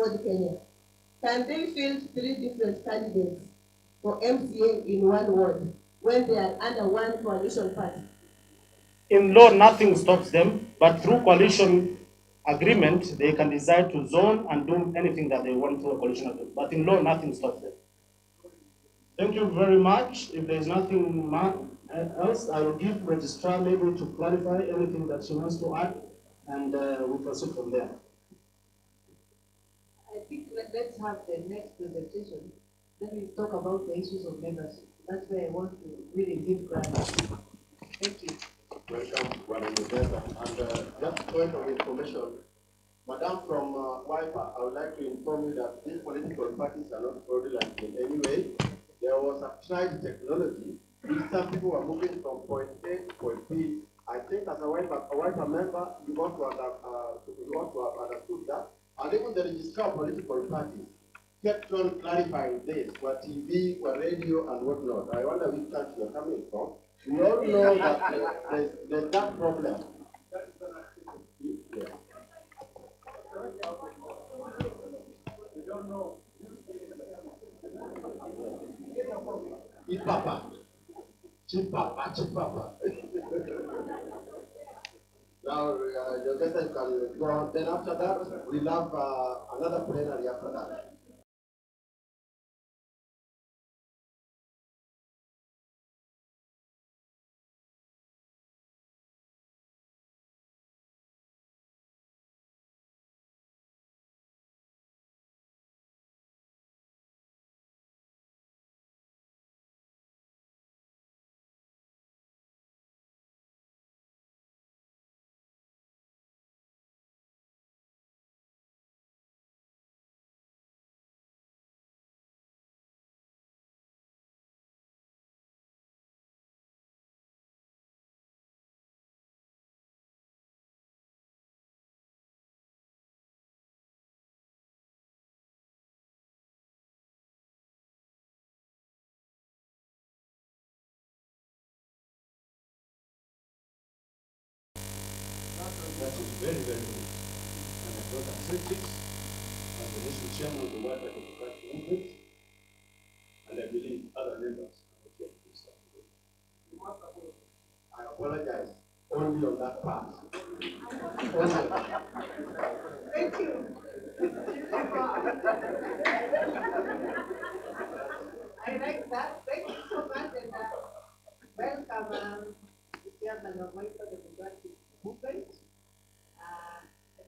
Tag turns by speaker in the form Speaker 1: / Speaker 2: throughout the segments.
Speaker 1: Ford Kenya. Can they field 3 different candidates for MCA in one ward when they are under one coalition party?
Speaker 2: In law, nothing stops them, but through coalition agreement, they can decide to zone and do anything that they want through a coalition agreement. But in law, nothing stops them. Thank you very much. If there is nothing else, I will give Registrar maybe to clarify anything that she wants to add, and we'll proceed from there.
Speaker 3: I think let's have the next presentation. Then we talk about the issues of membership. That's where I want to really give ground. Thank you.
Speaker 4: Welcome, Madam Together. And just point of information, Madam from WIPA, I would like to inform you that these political parties are not fraudulent in any way. There was a tried technology which some people were moving from point A to point B. I think as a WIPA member, you want to have understood that. And even the registrar of political parties kept on clarifying this, what TV, what radio, and whatnot. I wonder which country you're coming from. We all know that there's that problem. Yeah. We don't know. Eat papa. Chip papa, chip papa. Now, your guest can go on. Then after that, we'll have another plenary after that.
Speaker 2: That is very, very good. And I don't accept it as the national chairman of the World Democratic Movement, and I believe other members are not yet to start.
Speaker 4: I apologize only on that part.
Speaker 1: Thank you. I like that. Thank you so much, and welcome, the chairman of National Democratic Movement.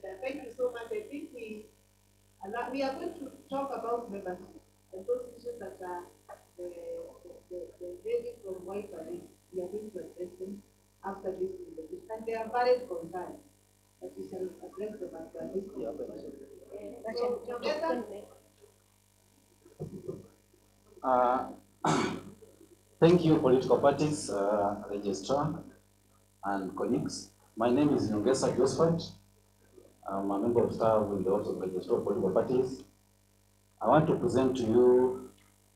Speaker 1: And thank you so much. I think we are going to talk about membership and those issues that the lady from White Valley, we are going to address them after this presentation. And they are valid concerns, but we shall address them after this presentation.
Speaker 5: Thank you, political parties, registrar, and colleagues. My name is Nyongesa Josephat. I'm a member of staff in the Office of Registrar of Political Parties. I want to present to you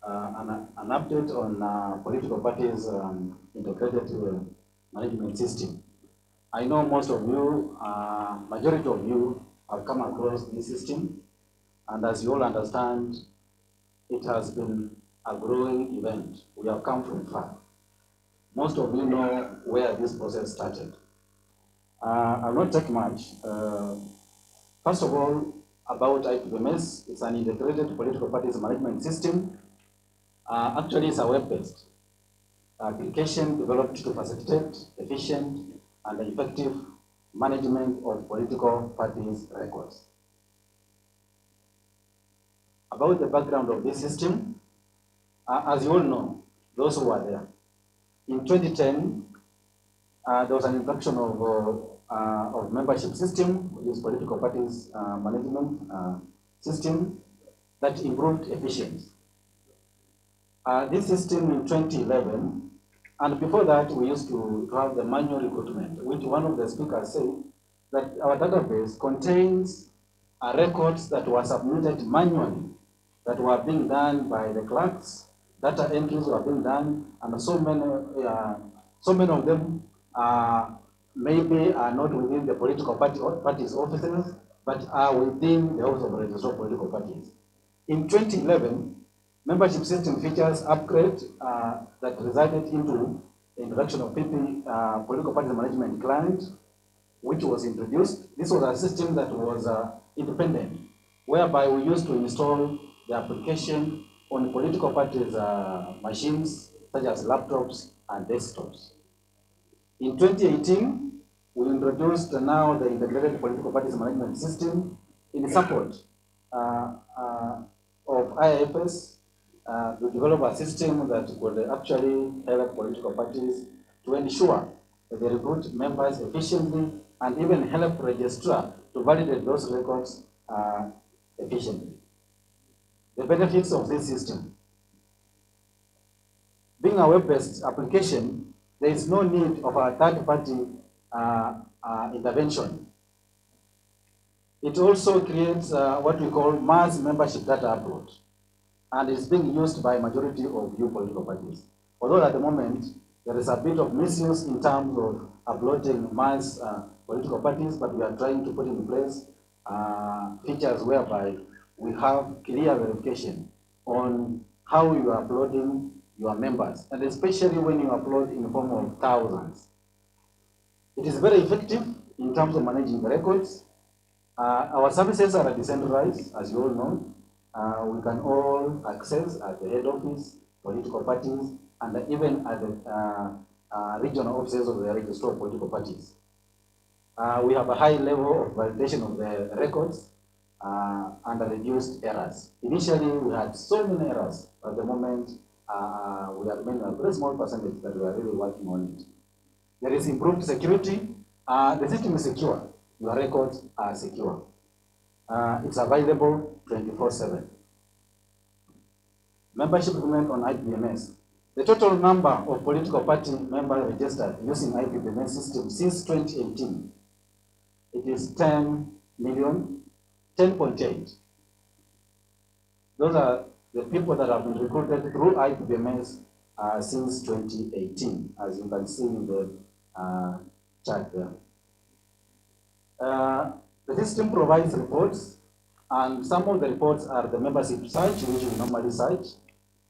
Speaker 5: an update on political parties' integrated management system. I know most of you, majority of you, have come across this system, and as you all understand, it has been a growing event. We have come from far. Most of you know where this process started. I'll not take much. First of all, about IPMS, it's an integrated political parties management system. Actually, it's a web-based application developed to facilitate efficient and effective management of political parties' records. About the background of this system, as you all know, those who are there, in 2010, there was an introduction of membership system, which is political parties management system that improved efficiency. This system in 2011, and before that, we used to have the manual recruitment, which one of the speakers said that our database contains records that were submitted manually, that were being done by the clerks, data entries were being done, and so many of them maybe are not within the political parties' offices, but are within the Office of Registrar of Political Parties. In 2011, membership system features upgrade that resulted into the introduction of Political Parties Management Client, which was introduced. This was a system that was independent, whereby we used to install the application on political parties' machines, such as laptops and desktops. In 2018, we introduced now the Integrated Political Parties Management System in support of IFS to develop a system that would actually help political parties to ensure that they recruit members efficiently and even help registrar to validate those records efficiently. The benefits of this system. Being a web-based application, there is no need of a third-party intervention. It also creates what we call mass membership data upload, and is being used by a majority of new political parties. Although at the moment, there is a bit of misuse in terms of uploading mass political parties, but we are trying to put in place features whereby we have clear verification on how you are uploading your members, and especially when you upload in the form of thousands. It is very effective in terms of managing the records. Our services are decentralized, as you all know. We can all access at the head office, political parties, and even at the regional offices of the registrar of political parties. We have a high level of validation of the records and reduced errors. Initially, we had so many errors. At the moment, we are making a very small percentage that we are really working on it. There is improved security. The system is secure. Your records are secure. It's available 24/7. Membership agreement on IPMS. The total number of political party members registered using IPMS system since 2018, it is 10.8. Those are the people that have been recruited through IPMS since 2018, as you can see in the chart there. The system provides reports, and some of the reports are the membership search, which we normally search,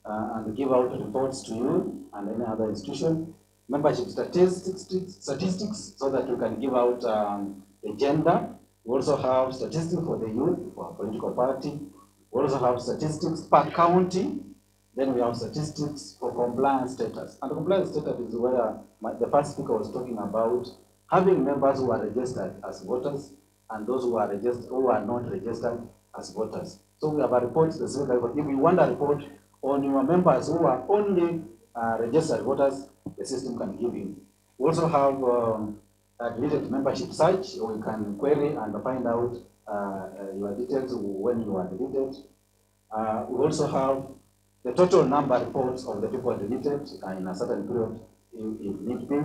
Speaker 5: and give out reports to you and any other institution. Membership statistics, so that you can give out the gender. We also have statistics for the youth, for a political party. We also have statistics per county. Then we have statistics for compliance status. And compliance status is where the first speaker was talking about having members who are registered as voters and those who are not registered as voters. So we have a report specifically. If you want a report on your members who are only registered voters, the system can give you. We also have a deleted membership search, or you can query and find out your details when you are deleted. We also have the total number reports of the people deleted in a certain period if need be.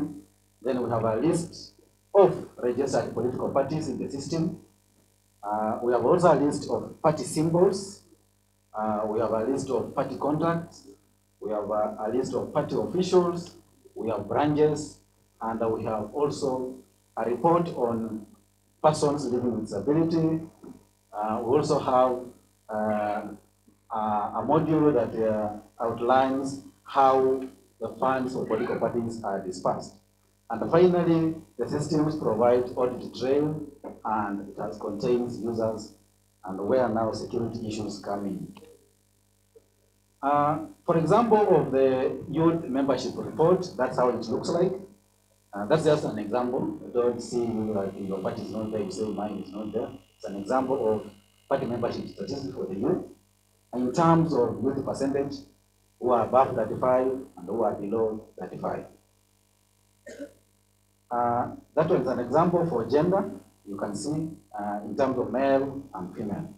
Speaker 5: Then we have a list of registered political parties in the system. We have also a list of party symbols. We have a list of party contracts. We have a list of party officials. We have branches. And we have also a report on persons living with disability. We also have a module that outlines how the funds for political parties are dispersed. And finally, the systems provide audit trail, and it has contains users and where now security issues come in. For example, of the youth membership report, that's how it looks like. That's just an example. You don't see like your party is not there, you say mine is not there. It's an example of party membership statistics for the youth. In terms of youth percentage, who are above 35 and who are below 35. That one is an example for gender. You can see in terms of male and female.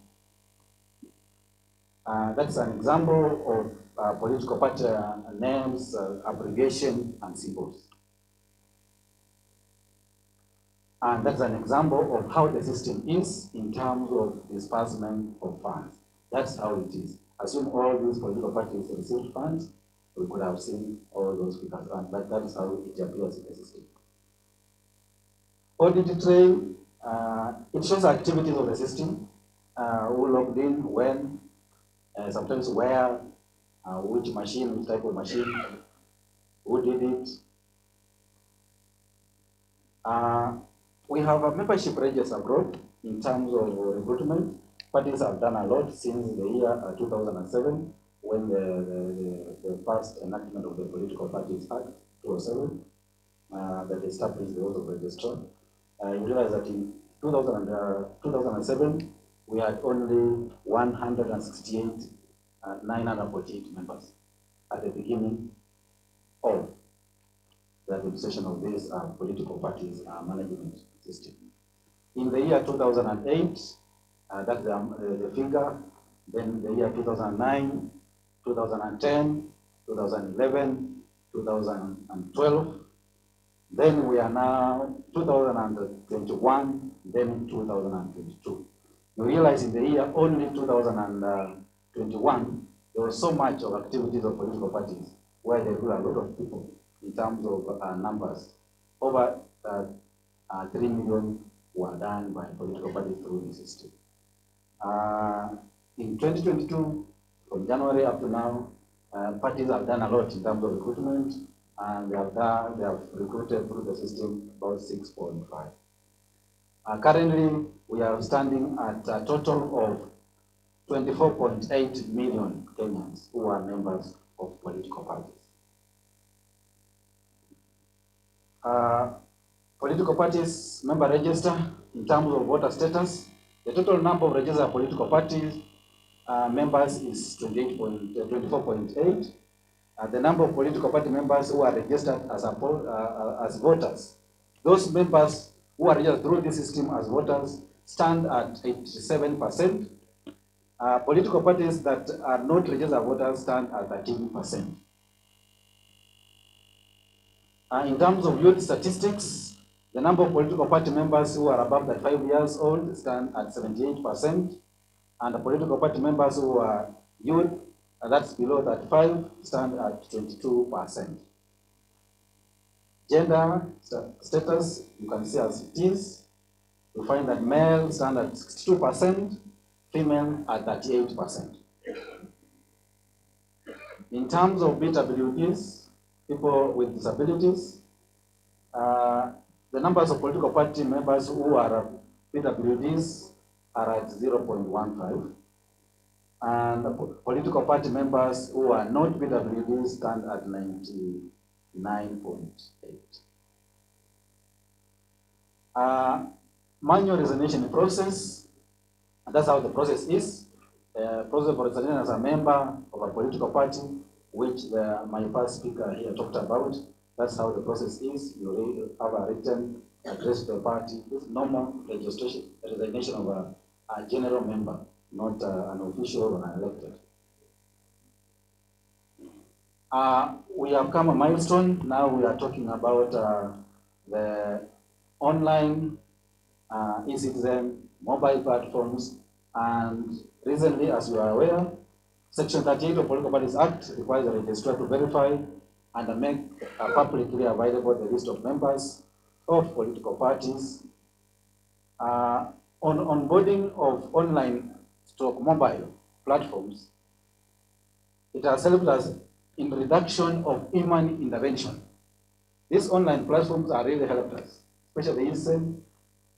Speaker 5: That's an example of political party names, abbreviation, and symbols. And that's an example of how the system is in terms of disbursement of funds. That's how it is. Assume all these political parties received funds, we could have seen all those figures, and that is how it appears in the system. Audit trail, It shows activities of the system, who logged in, when, sometimes where, which machine, which type of machine, who did it. We have a membership register abroad in terms of recruitment. Parties have done a lot since the year 2007, when the first enactment of the Political Parties Act 2007 that established the role of registrar. You realize that in 2007, we had only 948 members at the beginning of the administration of this political parties management system. In the year 2008, that's the figure, then the year 2009, 2010, 2011, 2012, then we are now 2021, then 2022. You realize in the year only 2021, there was so much of activities of political parties where there were a lot of people in terms of numbers. Over 3 million were done by political parties through the system. In 2022, from January up to now, parties have done a lot in terms of recruitment, and they have recruited through the system about 6.5. Currently, we are standing at a total of 24.8 million Kenyans who are members of political parties. Political parties member register in terms of voter status. The total number of registered political parties members is 24.8. The number of political party members who are registered as voters, those members who are registered through this system as voters stand at 87%. Political parties that are not registered voters stand at 13%. In terms of youth statistics, the number of political party members who are above 35 years old stand at 78%, and the political party members who are youth, that's below 35, stand at 22%. Gender status, you can see as it is. You find that male stand at 62%, female at 38%. In terms of BWDs, people with disabilities, the numbers of political party members who are BWDs are at 0.15. And political party members who are not BWDs stand at 99.8. Manual resignation process, and that's how the process is. Process for resignation as a member of a political party, which my first speaker here talked about. That's how the process is. You have a written address to the party with normal resignation of a general member, not an official or an elected. We have come a milestone. Now we are talking about the online e-citizen mobile platforms, and recently, as you are aware, Section 38 of Political Parties Act requires the registrar to verify and make publicly available the list of members of political parties. On onboarding of online mobile platforms, it has helped us in reduction of human intervention. These online platforms are really helped us, especially the e-citizen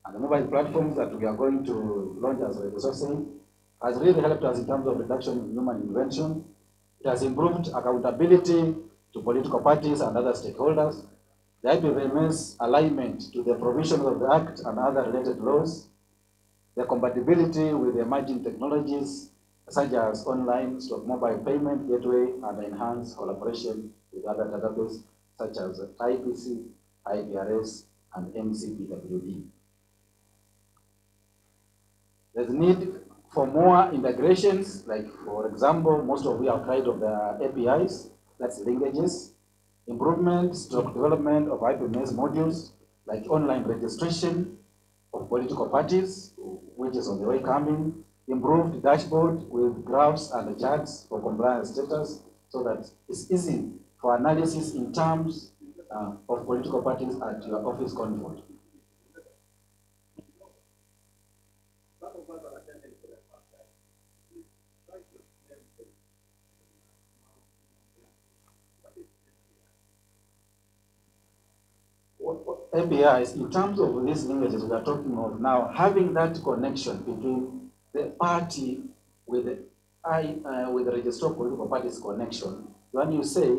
Speaker 5: and the mobile platforms that we are going to launch as a resourcing, has really helped us in terms of reduction in human intervention. It has improved accountability to political parties and other stakeholders. The IPVM's alignment to the provisions of the Act and other related laws, the compatibility with the emerging technologies such as online mobile payment gateway, and enhanced collaboration with other databases such as IPC, IPRS, and MCPWD. There's need for more integrations, like for example, most of you have tried of the APIs, that's linkages, improvement, development of IPMS modules, like online registration of political parties, which is on the way coming, improved dashboard with graphs and charts for compliance status, so that it's easy for analysis in terms of political parties at your office comfort. APIs, in terms of these linkages we are talking of now, having that connection between the party with with the registrar of political parties connection, when you say,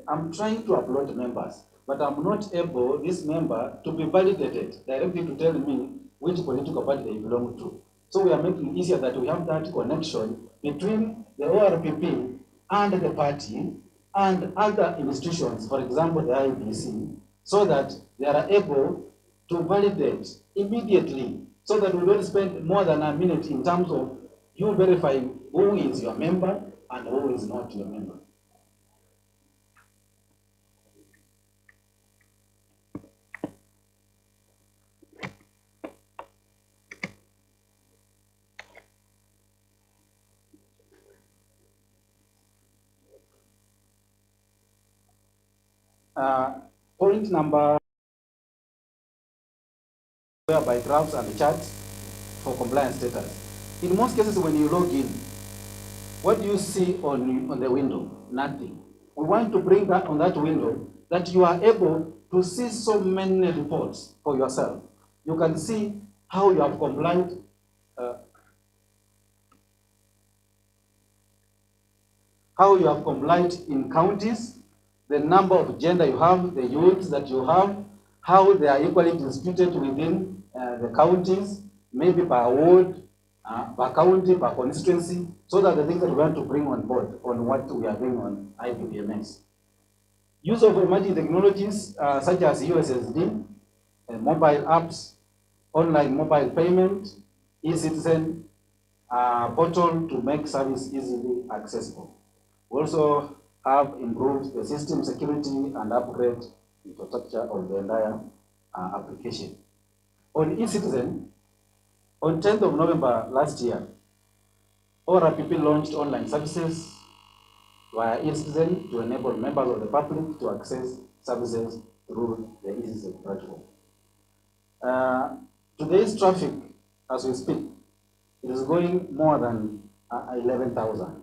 Speaker 5: I'm trying to upload members, but I'm not able, this member, to be validated directly to tell me which political party they belong to. So we are making it easier that we have that connection between the ORPP and the party and other institutions, for example, the IBC, so that they are able to validate immediately, so that we don't spend more than a minute in terms of you verifying who is your member and who is not your member. Point number by graphs and charts for compliance status. In most cases, when you log in, what do you see on the window? Nothing. We want to bring that on that window that you are able to see so many reports for yourself. You can see how you have complied, in counties, the number of gender you have, the youths that you have, how they are equally distributed within the counties, maybe by ward, per county, per constituency, so that the things that we want to bring on board on what we are doing on IPPMS. Use of emerging technologies such as USSD, mobile apps, online mobile payment, e-citizen portal to make service easily accessible. We also have improved the system security and upgrade infrastructure of the entire application. On e-citizen, on 10th of November last year, ORPP launched online services via e-citizen to enable members of the public to access services through the e-citizen platform. Today's traffic, as we speak, it is going more than 11,000.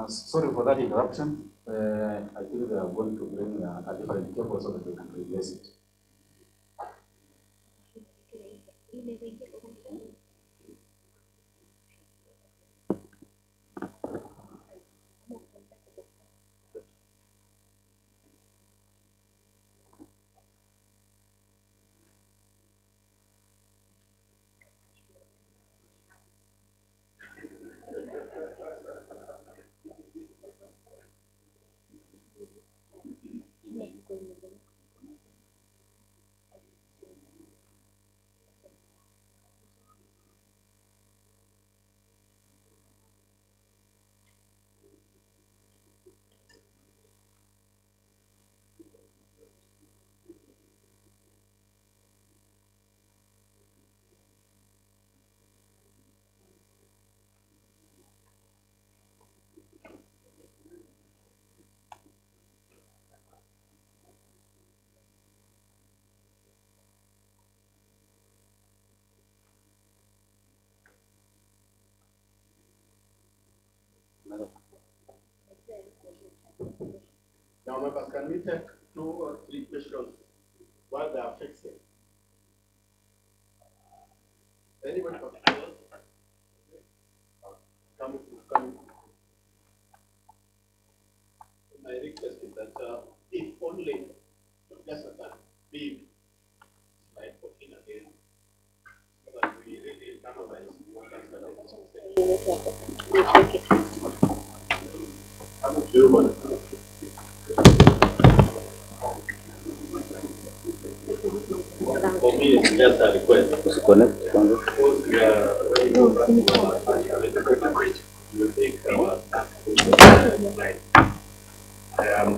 Speaker 5: Sorry for that interruption. I think they are going to bring a different cable so that they can replace it.
Speaker 4: Now, members, can we take 2 or 3 questions while they are fixing? Anybody? Come.
Speaker 6: My request is that if only less than big, like 14 again, so that we really analyze For me, it's just a request.
Speaker 5: Connect.
Speaker 6: Suppose we are ready to you take our time. I am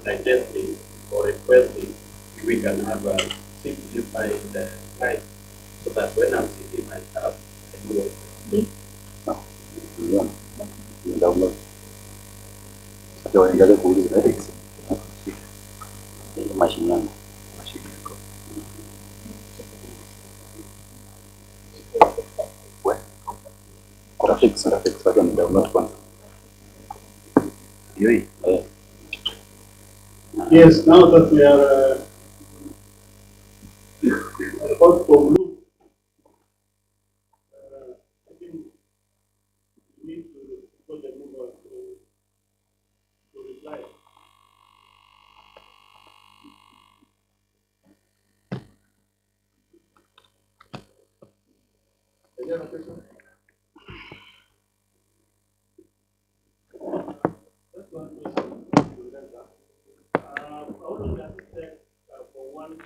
Speaker 6: suggesting or requesting if we can have a simplified slide so that when I'm sitting myself, I do it.
Speaker 5: Machine yangu. Graphics, wacha ni download kwanza. Yoi.
Speaker 6: Yes, now that we are about to conclude, I think we need to put the mover to reply.
Speaker 4: Any other question?
Speaker 6: That's one question. How long does it take for one to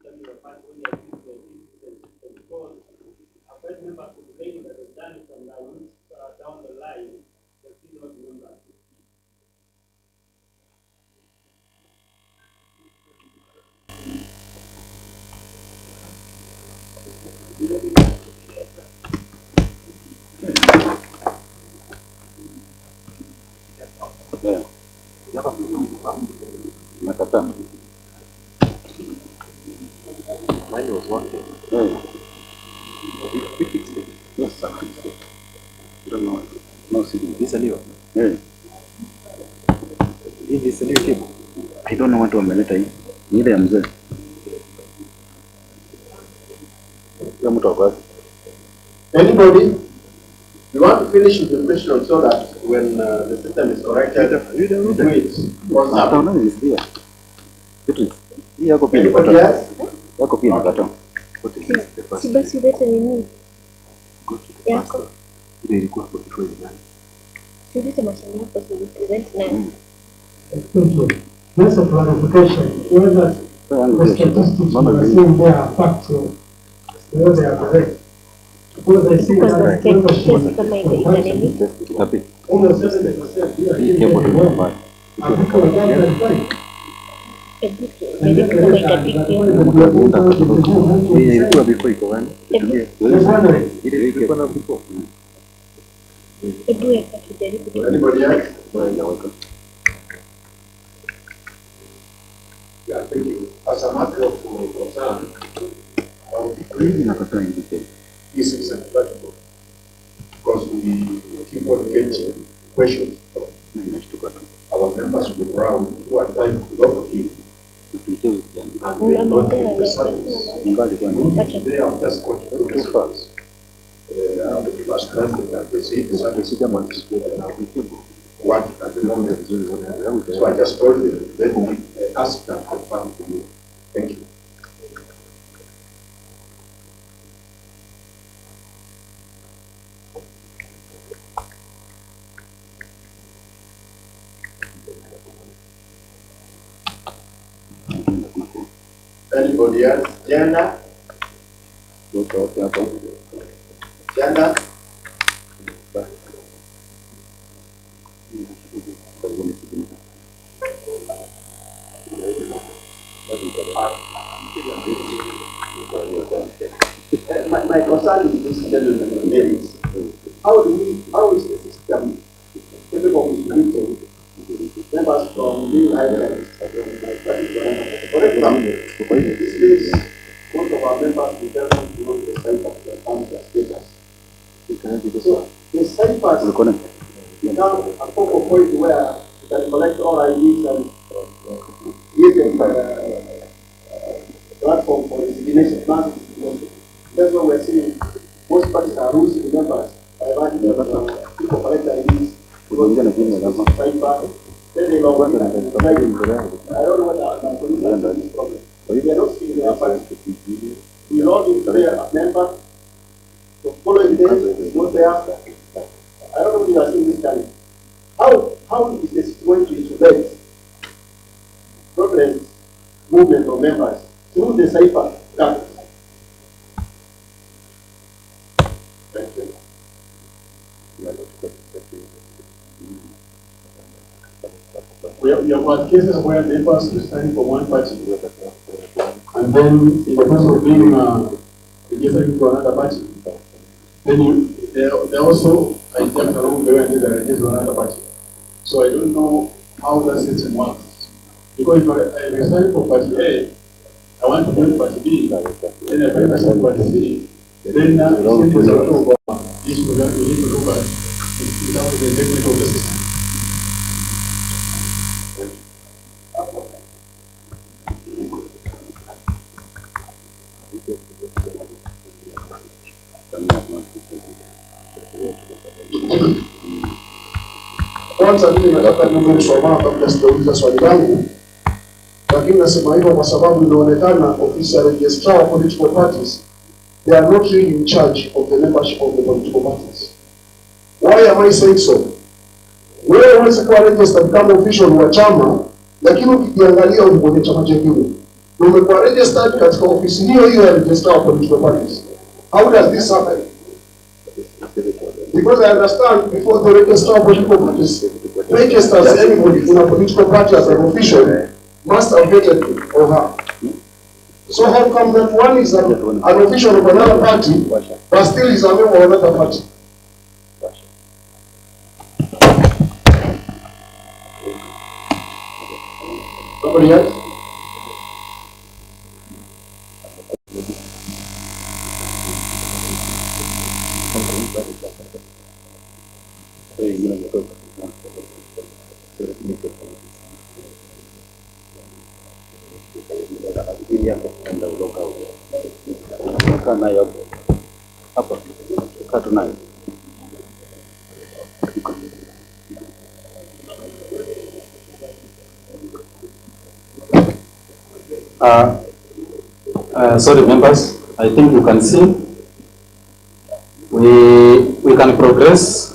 Speaker 6: study the fact when they are using the system? Because I've heard members complaining that they've done it and weeks down the line, they still not remember.
Speaker 5: Nakata.
Speaker 4: Mine was working. We fixed it.
Speaker 5: Yes, sir. I don't know. No signal.
Speaker 4: Uzalendo.
Speaker 5: Hii Uzalendo kipo. I don't know what wameleta hii. Ni ile ya mzee. Kila mtu akazi.
Speaker 4: Anybody? We want to finish with the question so that when the system is corrected, we do it. What's
Speaker 5: Hata
Speaker 4: up?
Speaker 5: unaona is there. Beatrice. Hii yako pia
Speaker 4: Anybody
Speaker 5: nakata.
Speaker 4: else?
Speaker 5: Yako pia nakata.
Speaker 7: Si basi ulete nini yako,
Speaker 5: Ile ilikuwa hapo kitu gani?
Speaker 7: ulete mashine yako, si present nayo.
Speaker 8: Thank you. Just a clarification, whether the statistics you are seeing there are factual, whether they are correct. Because I see
Speaker 7: Because
Speaker 8: that
Speaker 7: the
Speaker 8: membership
Speaker 7: test kama itanini,
Speaker 5: Tapi.
Speaker 8: almost 70% we are
Speaker 5: Hii
Speaker 8: getting
Speaker 5: hapo
Speaker 8: very
Speaker 5: ndio
Speaker 8: well.
Speaker 5: mbaya.
Speaker 8: And people are not verified. And
Speaker 7: hebu
Speaker 8: then
Speaker 7: kama
Speaker 8: the
Speaker 7: itapigwa.
Speaker 5: Hii ilikuwa before iko gani?
Speaker 8: Yes, wondering.
Speaker 5: Ile ilikuwa na before.
Speaker 7: Hebu yakajaribu.
Speaker 4: Anybody else?
Speaker 6: Yeah, thank you. As a matter of concern,
Speaker 5: Hii nakata hii.
Speaker 6: this is unacceptable because we keep on getting questions from our members on the ground who are trying to locate and they are not in the service. They are just going to do the service. The last time they say the service what at the moment. So I just told them, let me ask them to confirm to you. Thank you.
Speaker 4: Anybody else? Gender? Gender? My concern with this gentleman is how is the system capable of meeting members from new islands? For example, this is most of our members we tell them to go to the site of the family status. So the ciphers become a focal point where you can collect all IDs and use a platform for resignation. That's what we're seeing. Most parties are losing members by virtue of people collect IDs. Then they log in. I don't know what our police are doing this problem. We are not seeing their parties. We log in to be a member. follow evidence is not there. I don't know if you are seeing this challenge. How is the city going to insulate problems, movement of members through the cipher guards? Thank you. We have had cases where members resign from one party, and then in the process of being registered into another party, then they also hijacked along the way and they registered to another party. So I don't know how that system works. Because if I resign from party A, I want to join party B, then I find myself in party C, then since there's a lot of issues that we need to look at in terms of the integrity of the system. Kwanza mimi nataka niombe msamaha kabla sijauliza swali langu, lakini nasema hivyo kwa sababu inaonekana ofisi ya registrar of political parties, they are not really in charge of the membership of the political parties. Why am I saying so? Wewe unaweza kuwa registered kama official wa chama, lakini ukijiangalia uko kwenye chama kingine. Umekuwa registered katika ofisi hiyo hiyo ya registrar of political parties. How does this happen? Because I understand before the registrar of political parties registers anybody in a political party as an official must have vetted him or her. So how come that one is an official of another party but still is a member of another party? Somebody else?
Speaker 5: Sorry, members, I think you can see we can progress.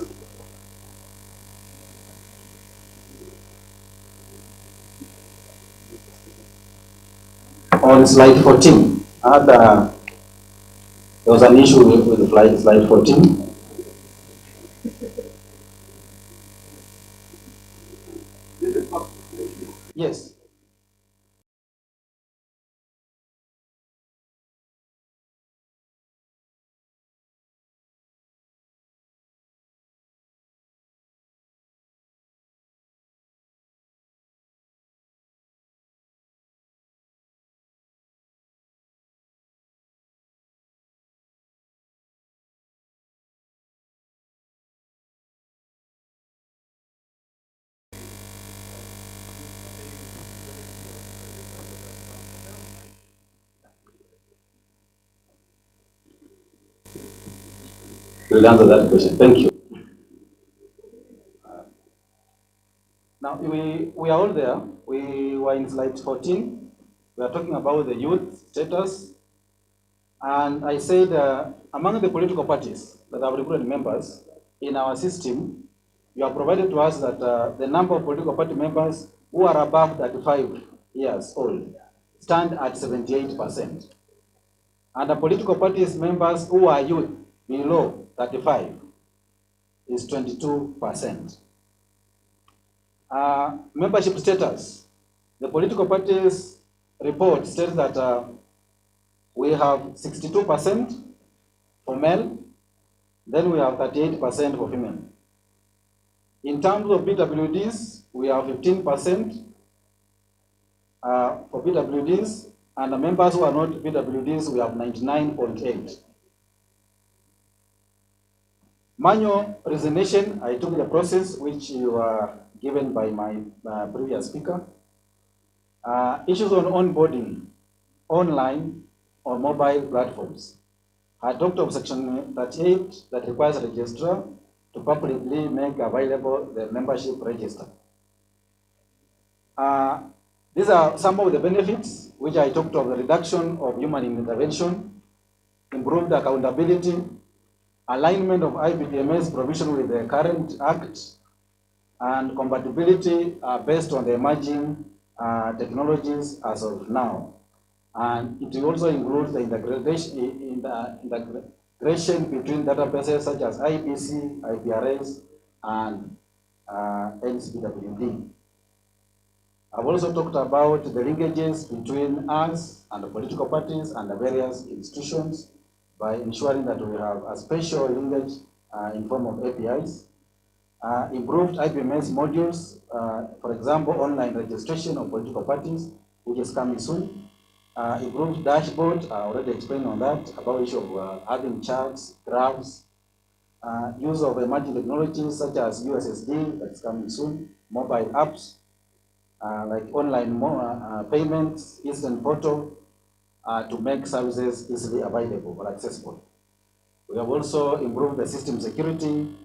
Speaker 5: On slide 14, there was an issue with slide 14. Yes. We'll answer that question. Thank you. Now, we are all there. We were in slide 14. We are talking about the youth status. And I said among the political parties that have recruited members in our system, you have provided to us that the number of political party members who are above 35 years old stand at 78%. And the political parties members who are youth below 35 is 22%. Membership status, the political parties report states that we have 62% for male, then we have 38% for female. In terms of BWDs, we have 15% for BWDs, and the members who are not BWDs, we have 99.8. Manual resignation, I took the process which you were given by my previous speaker. Issues on onboarding, online or mobile platforms. I talked of section 38 that requires a registrar to publicly make available the membership register. These are some of the benefits which I talked of: the reduction of human intervention, improved accountability, alignment of IPDMS provision with the current Act, and compatibility based on the emerging technologies as of now. And it also includes the integration between databases such as IBC, IPRS, and NCPWD. I've also talked about the linkages between us and the political parties and the various institutions by ensuring that we have a special linkage in form of APIs. Improved IPMS modules, for example, online registration of political parties, which is coming soon. Improved dashboard, I already explained on that, about issue of having charts, graphs, use of emerging technologies such as USSD, that's coming soon, mobile apps, like online payments, instant portal, to make services easily available or accessible. We have also improved the system security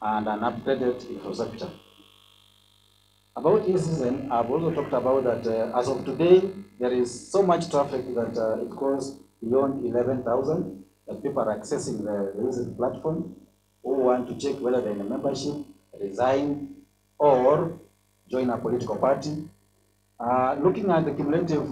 Speaker 5: and an upgraded infrastructure. About e-citizen, I've also talked about that as of today, there is so much traffic that it goes beyond 11,000 that people are accessing the e-citizen platform who want to check whether they're in a membership, resign, or join a political party. Looking at the cumulative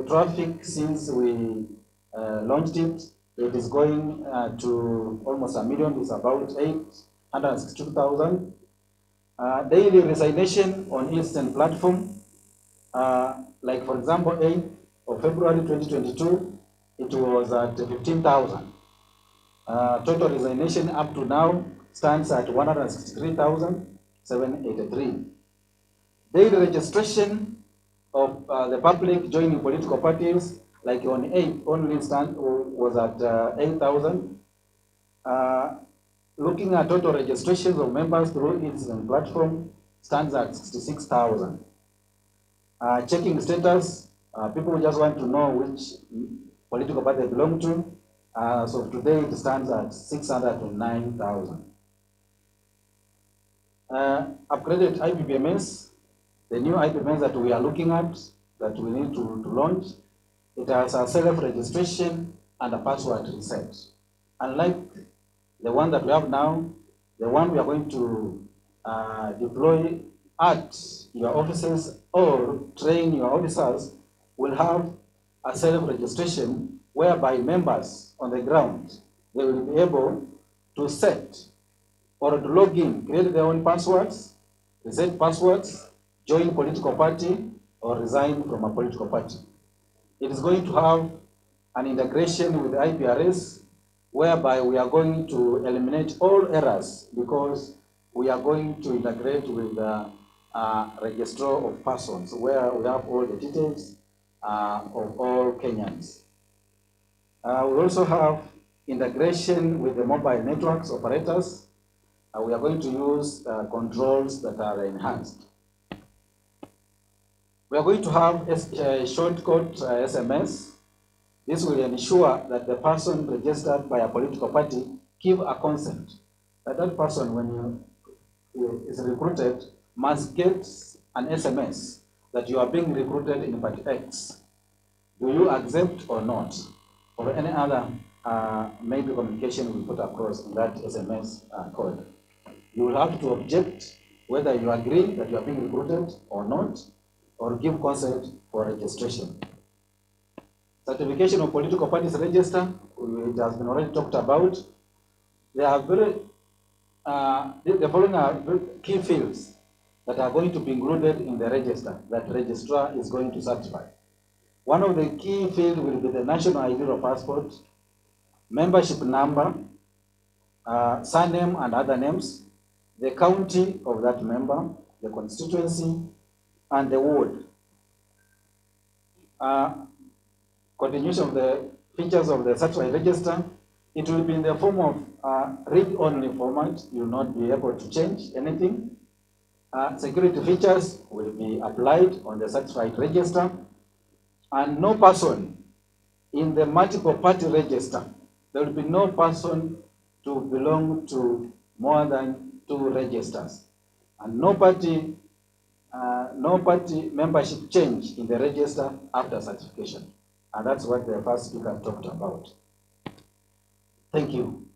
Speaker 5: traffic since we launched it, it is going to almost 1 million. It's about 862,000. Daily resignation on Eastern platform, like for example, 8th of February 2022, it was at 15,000. Total resignation up to now stands at 163,783. Daily registration of the public joining political parties, like on 8th only was at 8,000. Looking at total registrations of members through e-citizen platform stands at 66,000. Checking status, people just want to know which political party they belong to. So today it stands at 609,000. Upgraded IPPMS, the new IPPMS that we are looking at, that we need to launch, it has a self-registration and a password reset. Unlike the one that we have now, the one we are going to deploy at your offices or train your officers will have a self-registration whereby members on the ground, they will be able to set or to log in, create their own passwords, reset passwords, join a political party, or resign from a political party. It is going to have an integration with IPRS, whereby we are going to eliminate all errors because we are going to integrate with the registrar of persons, where we have all the details of all Kenyans. We also have integration with the mobile networks operators. We are going to use controls that are enhanced. We are going to have a shortcut SMS. This will ensure that the person registered by a political party give a consent. That person, when you is recruited, must get an SMS that you are being recruited in party X. Do you accept or not? Or any other maybe communication we put across in that SMS code. You will have to object whether you agree that you are being recruited or not, or give consent for registration. Certification of political parties register, it has been already talked about. There are the following are key fields that are going to be included in the register that the registrar is going to certify. One of the key fields will be the national ID or passport, membership number, surname and other names, the county of that member, the constituency, and the ward. Continuation of the features of the certified register, it will be in the form of read-only format. You will not be able to change anything. Security features will be applied on the certified register, and no person in the multiple party register, there will be no person to belong to more than 2 registers, and no party membership change in the register after certification. And that's what the first speaker talked about. Thank you.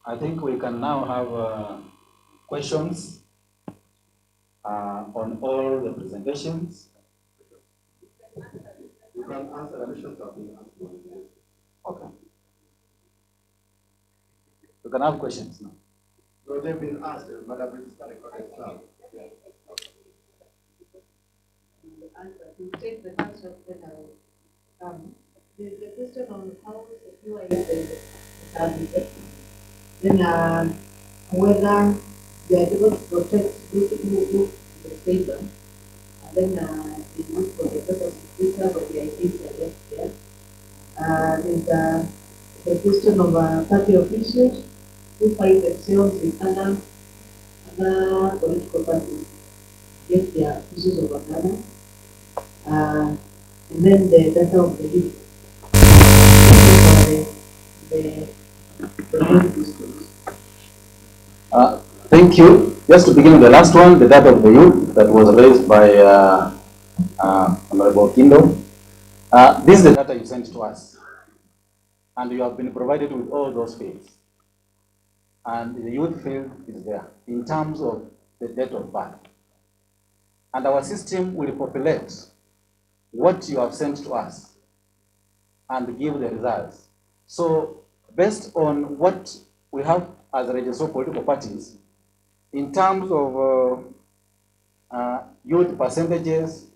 Speaker 5: I think we can now have questions on all the presentations.
Speaker 4: You can answer the questions that have been asked.
Speaker 5: Okay. You can have questions now.
Speaker 4: No, they've been asked, Madam Principal, recorded now.
Speaker 3: To take the question, then I will there's the question on how secure is the service. Then whether they are able to protect those who the favor, and then they look for the purpose of preserve of their identity left there. There's the question of party officials who find themselves in other political parties, yet they are officials of another. And then the data of the youth.
Speaker 5: Thank you. Just to begin with the last one, the data of the youth that was raised by Honorable Kindo. This is the data you sent to us, and you have been provided with all those fields. And the youth field is there in terms of the date of birth. And our system will populate what you have sent to us and give the results. So based on what we have as registered political parties, in terms of youth percentages,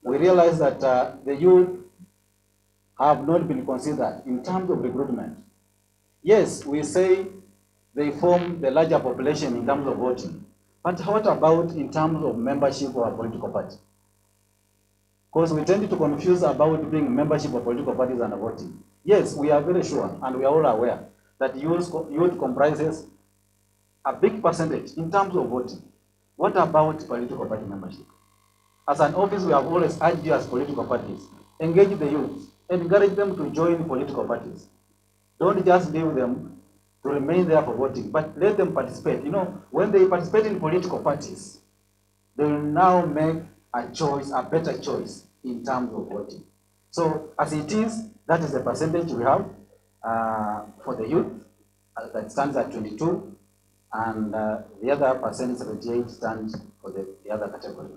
Speaker 5: we realize that the youth have not been considered in terms of recruitment. Yes, we say they form the larger population in terms of voting, but what about in terms of membership of a political party? Because we tend to confuse about being membership of political parties and voting. Yes, we are very sure, and we are all aware that youth comprises a big percentage in terms of voting. What about political party membership? As an office, we have always urged you as political parties, engage the youth, encourage them to join political parties. Don't just leave them to remain there for voting, but let them participate. You know, when they participate in political parties, they will now make a choice, a better choice in terms of voting. So as it is, that is the percentage we have for the youth, that stands at 22, and the other percentage, 78, stands for the other category.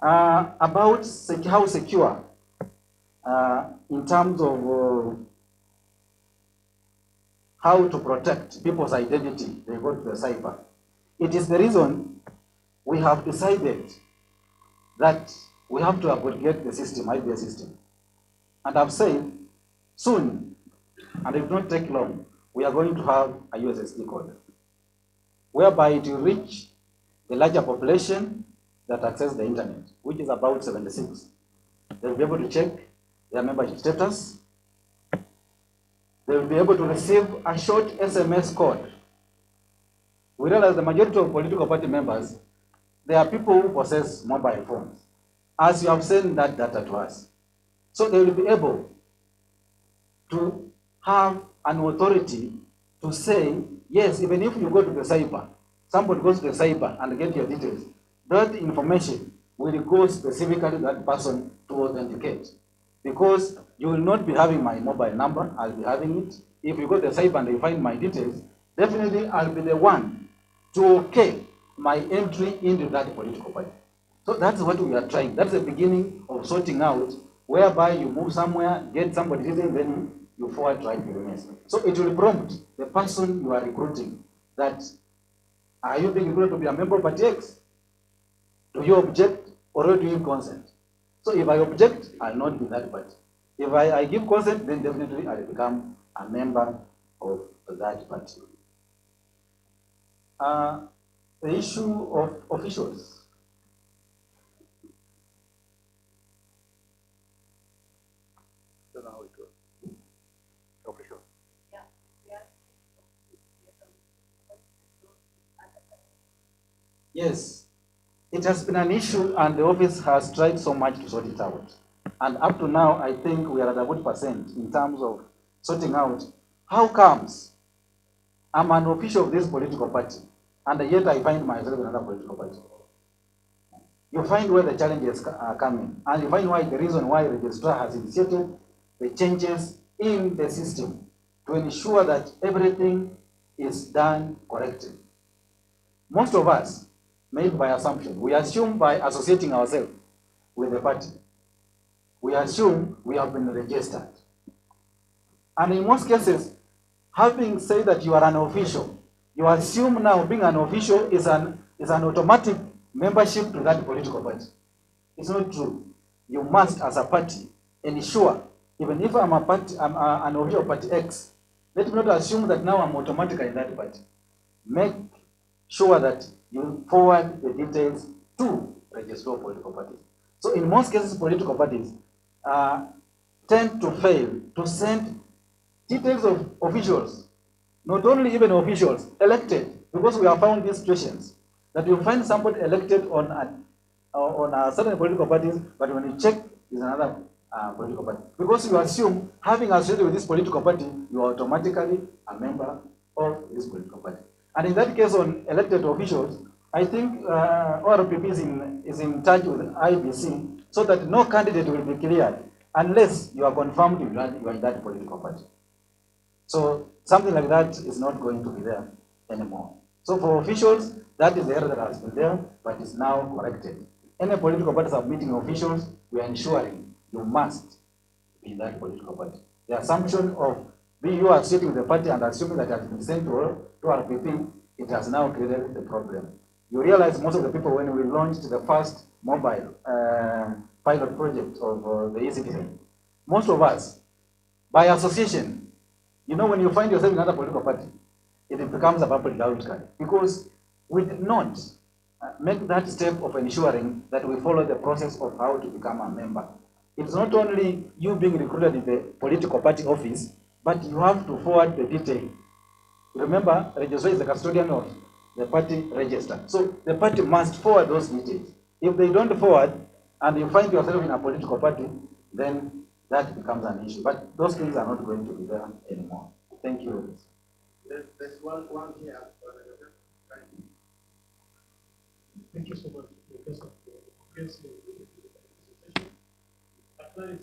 Speaker 5: About how secure, in terms of how to protect people's identity, they go to the cyber. It is the reason we have decided that we have to aggregate the system, IBS system. And I've said, soon, and it will not take long, we are going to have a USSD code, whereby it will reach the larger population that access the internet, which is about 76. They'll be able to check their membership status. They will be able to receive a short SMS code. We realize the majority of political party members, they are people who possess mobile phones, as you have sent that data to us. So they will be able to have an authority to say, yes, even if you go to the cyber, somebody goes to the cyber and get your details, that information will go specifically to that person to authenticate. Because you will not be having my mobile number, I'll be having it. If you go to the cyber and you find my details, definitely I'll be the one to okay my entry into that political party. So that's what we are trying. That's the beginning of sorting out, whereby you move somewhere, get somebody details, then you forward right to the next. So it will prompt the person you are recruiting that, are you being recruited to be a member of Party X? Do you object or do you consent? So if I object, I'll not be that party. If I give consent, then definitely I'll become a member of that party. The issue of officials. I don't know how it goes. Officials. Yes, it has been an issue, and the office has tried so much to sort it out. And up to now, I think we are at a good percent in terms of sorting out how comes I'm an official of this political party, and yet I find myself in another political party. You find where the challenges are coming, and you find why the reason why the registrar has initiated the changes in the system to ensure that everything is done correctly. Most of us, maybe by assumption, we assume by associating ourselves with the party, we assume we have been registered. And in most cases, having said that you are an official, you assume now being an official is an automatic membership to that political party. It's not true. You must, as a party, ensure, even if I'm an official of party X, let me not assume that now I'm automatically in that party. Make sure that you forward the details to register political parties. So in most cases, political parties tend to fail to send details of officials, not only even officials, elected, because we have found these situations, that you find somebody elected on a certain political parties, but when you check, is another political party. Because you assume, having associated with this political party, you are automatically a member of this political party. And in that case, on elected officials, I think ORPP is in touch with IBC so that no candidate will be cleared unless you are confirmed you are in that political party. So something like that is not going to be there anymore. So for officials, that is the error that has been there, but is now corrected. Any political party submitting officials, we are ensuring you must be in that political party. The assumption of you are sitting with the party and assuming that it has been sent to RPP, it has now created the problem. You realize most of the people, when we launched the first mobile pilot project of the e-citizen, most of us, by association, you know, when you find yourself in another political party, it becomes a public outcry, because we did not make that step of ensuring that we follow the process of how to become a member. It's not only you being recruited in the political party office, but you have to forward the detail. Remember, registrar is the custodian of the party register. So the party must forward those details. If they don't forward, and you find yourself in a political party, then that becomes an issue. But those things are not going to be there anymore. Thank you.
Speaker 4: There's one here.
Speaker 8: Thank you so much, Professor, for the comprehensive presentation. At times,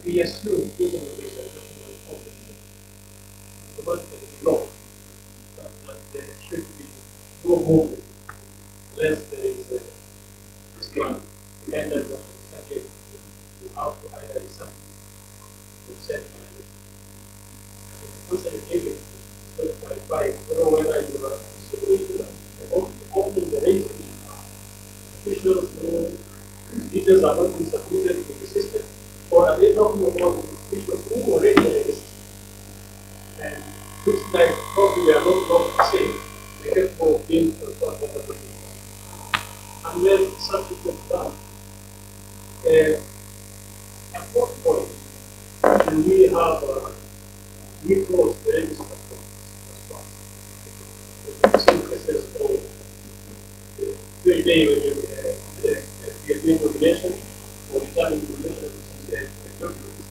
Speaker 8: we assume based on the research about the law that there should be no movement unless there is a strong standard of subject how to either something to set once I give it, so I don't know whether you are only the raising officials who details are not being submitted to the system, or are they talking about officials who already are in the system? And looks like probably they are not the same, therefore being performed by the person. And then subsequent to that, at what point do we have recourse to the register as well? Synthesis or every day when you are doing combination or returning combination, which is the document,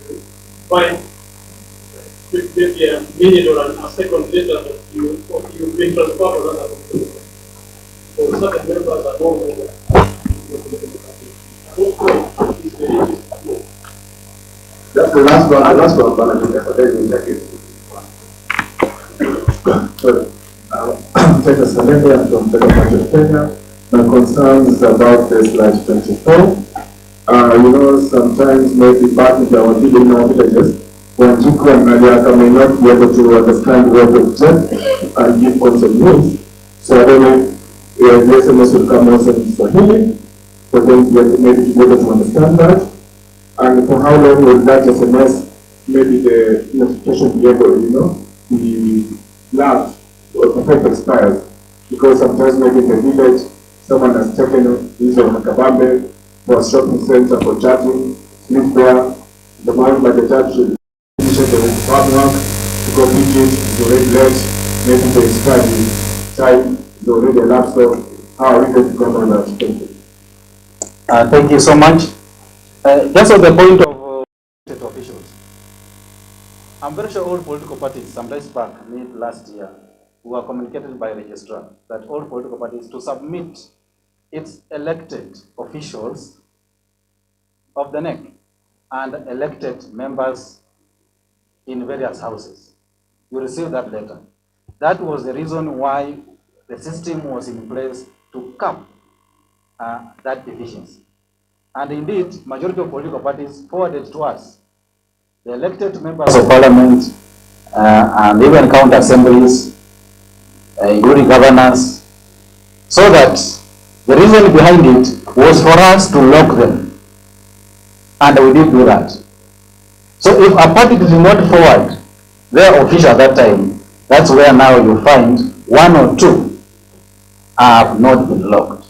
Speaker 8: you find maybe a minute or a second later that you bring transfer to another document. So certain members are no longer
Speaker 6: that's the last one, but I think that's a very good Sorry. Take a Uzalendo, I'm from Federal Bank of Kenya. My concern is about the slide 24. Sometimes maybe back in our villages, when Jiko and Naliaka may not be able to understand what the object and give consent means. So I don't know if the SMS will come also in Swahili, for them to maybe be able to understand that. And for how long will that SMS, maybe the notification be able, be lapsed or the paper expires? Because sometimes maybe in the village, someone has taken this on Makabambe for a shopping center for charging, sleep there. The man by the judge should finish the farm work to go meet it, it's already late, maybe the expiry time is already elapsed. So how are we going to go on that? Thank you.
Speaker 5: Thank you so much. Just on the point of state officials, I'm very sure all political parties, some days back, mid last year, were communicated by registrar that all political parties to submit its elected officials of the NEC and elected members in various houses. You received that letter. That was the reason why the system was in place to cap that deficiency. And indeed, majority of political parties forwarded to us the elected members of parliament and even county assemblies, including governors, so that the reason behind it was for us to lock them. And we did do that. So if a party did not forward their official at that time, that's where now you find one or two have not been locked.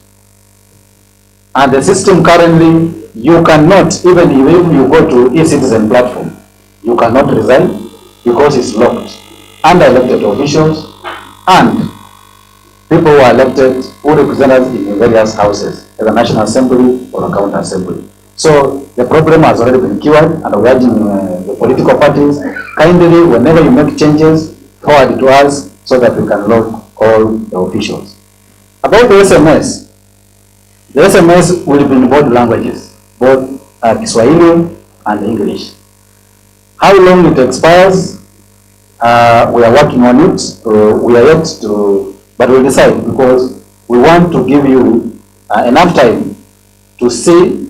Speaker 5: And the system currently, you cannot, even if you go to e-citizen platform, you cannot resign because it's locked under elected officials and people who are elected, who represent us in various houses, at the National Assembly or a county assembly. So the problem has already been cured, and we're urging the political parties, kindly, whenever you make changes, forward it to us so that we can lock all the officials. About the SMS will be in both languages, both Kiswahili and English. How long it expires, we are working on it. We are yet to, but we'll decide, because we want to give you enough time to see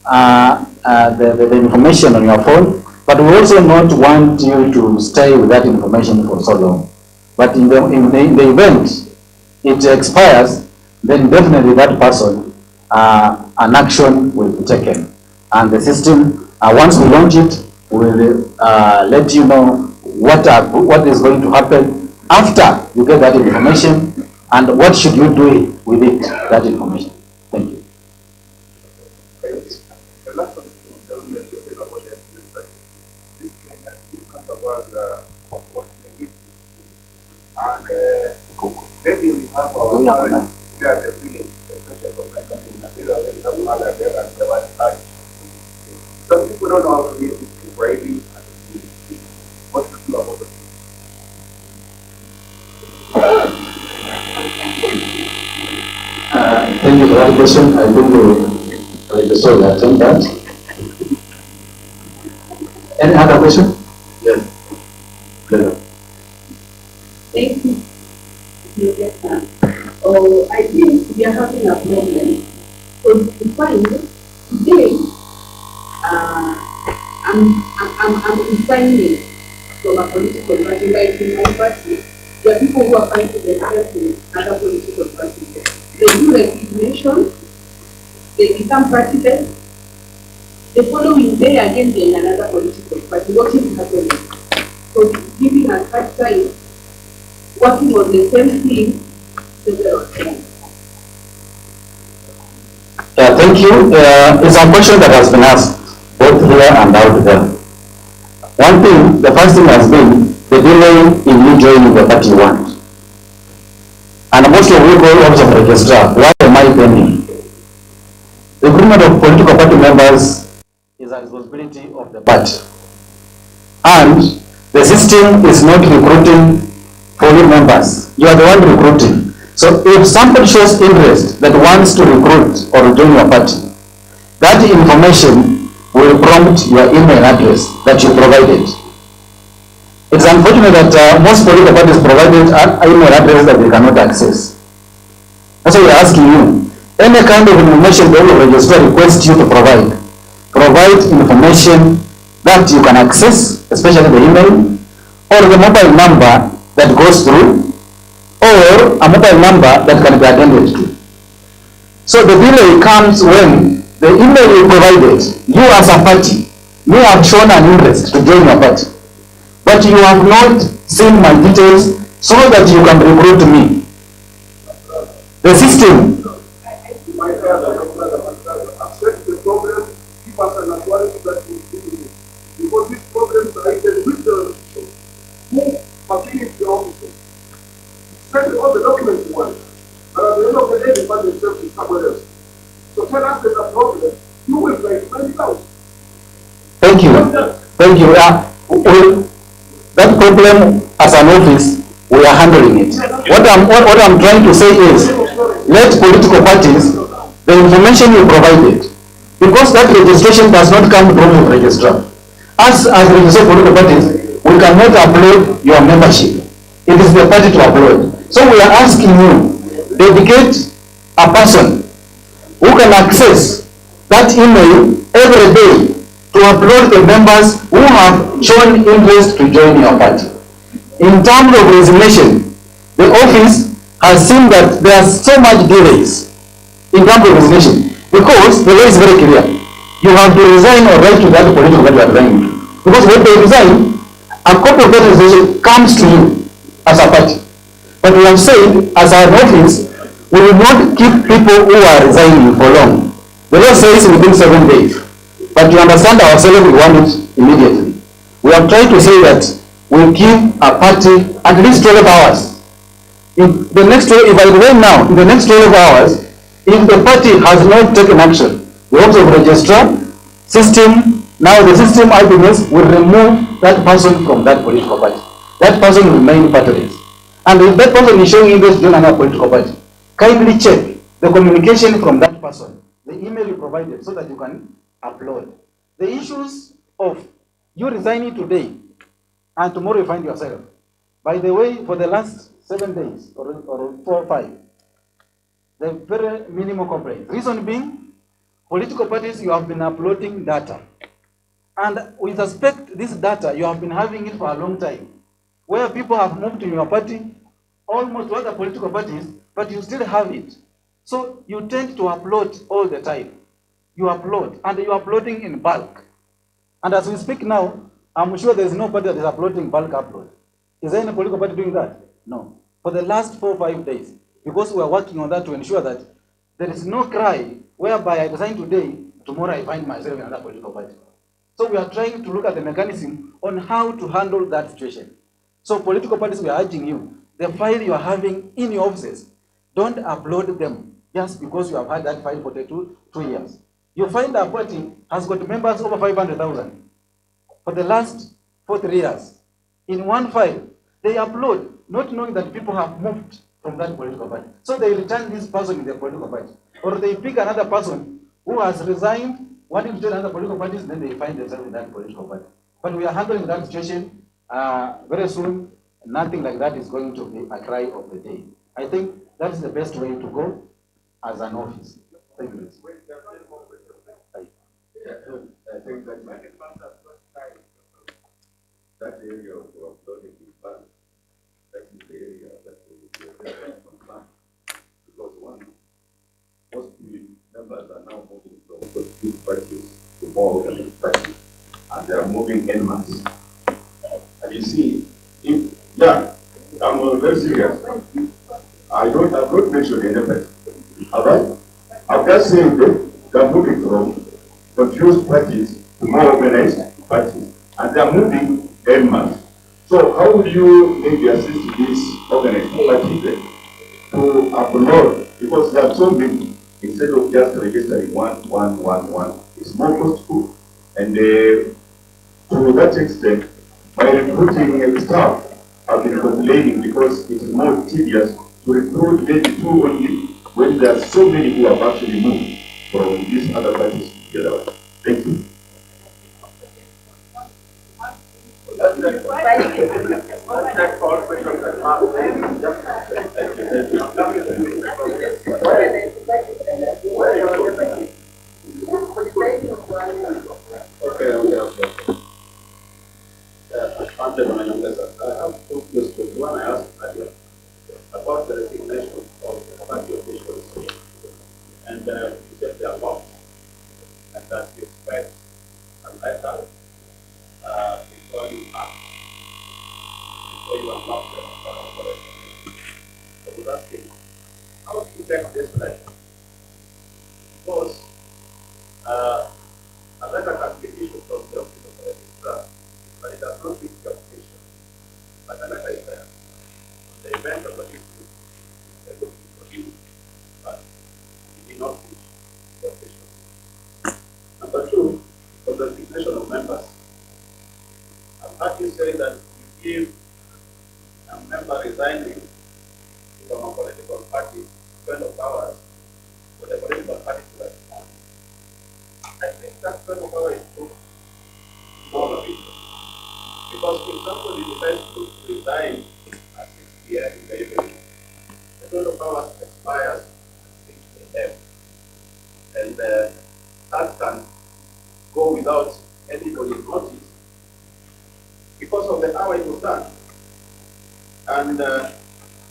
Speaker 5: the information on your phone, but we also not want you to stay with that information for so long. But in the event it expires, then definitely that person, an action will be taken. And the system, once we launch it, will let you know what is going to happen after you get that information, and what should you do with it, that information. Thank you.
Speaker 6: Maybe we have our some people don't know how to read it, writing, what to do about it.
Speaker 5: Thank you for that question. I think I just will attend that. Any other question? Yes.
Speaker 3: Thank you. Oh, I think we are having a problem. So you find today, I'm resigning from a political party. Like in my party, there are people who are fighting themselves in other political parties. They do resignation, they become president. The following day again they're in another political party. What is happening? So it's giving us hard time working on the same thing several times.
Speaker 5: Thank you. It's a question that has been asked both here and out there. One thing, the first thing has been the delay in you joining the party you want. And most of you go office of registrar. Why am I pending? The recruitment of political party members is a responsibility of the party. And the system is not recruiting for you members. You are the one recruiting. So if somebody shows interest that wants to recruit or join your party, that information will prompt your email address that you provided. It's unfortunate that most political parties provided an email address that they cannot access. That's why we're asking you, any kind of information the registrar requests you to provide information that you can access, especially the email, or the mobile number that goes through, or a mobile number that can be attended to. So the delay comes when the email you provided, you as a party, you have shown an interest to join your party, but you have not seen my details so that you can recruit me. The system.
Speaker 6: Accept the problem, give us an authority that we deal with it. Because these problems are either with the officials who facilitate the officers. Send all the documents you want. But at the end of the day, they find themselves in somewhere else. So tell us there's a problem, you will find it out.
Speaker 5: Thank you. Thank you. That problem as an office, we are handling it. What I'm trying to say is, let political parties, the information you provided, because that registration does not come from the registrar. As registered political parties, we cannot upload your membership. It is the party to upload. So we are asking you, dedicate a person who can access that email every day to upload the members who have shown interest to join your party. In terms of resignation, the office has seen that there are so much delays in terms of resignation because the law is very clear. You have to resign or write to that political party you are resigning to. Because when they resign, a copy of that resignation comes to you as a party. But we have said, as an office, we will not keep people who are resigning for long. The law says within 7 days. But you understand ourselves, we want it immediately. We have tried to say that we'll give a party at least 12 hours. In the next 12, if I resign now, in the next 12 hours, if the party has not taken action, the office of registrar system, now the system IPMS will remove that person from that political party. That person will remain partiless. And if that person is showing interest to join another political party, kindly check the communication from that person, the email you provided, so that you can upload. The issues of you resigning today and tomorrow you find yourself. By the way, for the last 7 days or 4 or 5, the very minimum complaint. Reason being, political parties, you have been uploading data. And we suspect this data, you have been having it for a long time, where people have moved to your party, almost to other political parties, but you still have it. So you tend to upload all the time. You upload, and you're uploading in bulk. And as we speak now, I'm sure there's no party that is uploading bulk upload. Is there any political party doing that? No. For the last 4 or 5 days, because we are working on that to ensure that there is no cry whereby I resign today, tomorrow I find myself in another political party. So we are trying to look at the mechanism on how to handle that situation. So political parties, we are urging you, the file you are having in your offices, don't upload them just because you have had that file for 2 years. You find a party has got members over 500,000 for the last 3 years. In one file, they upload, not knowing that people have moved from that political party. So they return this person in the political party. Or they pick another person who has resigned, wanting to join another political parties, then they find themselves in that political party. But we are handling that situation very soon. Nothing like that is going to be a cry of the day. I think that's the best way to go as an office. Thank you.
Speaker 6: I think that area of uploading is banned. That is the area that we are concerned. Because one, most members are now moving from confused parties to more organized parties, and they are moving en masse. And you see, I'm very serious. I've not mentioned any party. All right? I'm just saying that they're moving from confused parties to more organized parties, and they're moving en masse. So how would you maybe assist these organized parties to upload? Because there are so many, instead of just registering one, it's more costly. And to that extent, by recruiting staff, I've been complaining because it is more tedious to recruit maybe 2 only when there are so many who have actually moved from these other parties together. Thank you.
Speaker 8: I have 2 questions. One I asked earlier about the resignation of party officials, and you said they are locked, and that you expect a letter before you act, before you unlock them for it. I was asking, how do you take this letter? Because a letter can be issued from the office of the registrar, but it does not reach the official. But the letter is there. The event of the issue is able to produce, but it did not reach the official. Number 2, for the resignation of members. I've heard you say that you give a member resigning from a political party 12 hours for the political party to respond. I think that 12 hours is too small of it.
Speaker 6: everybody noticed because of the hour it was done. And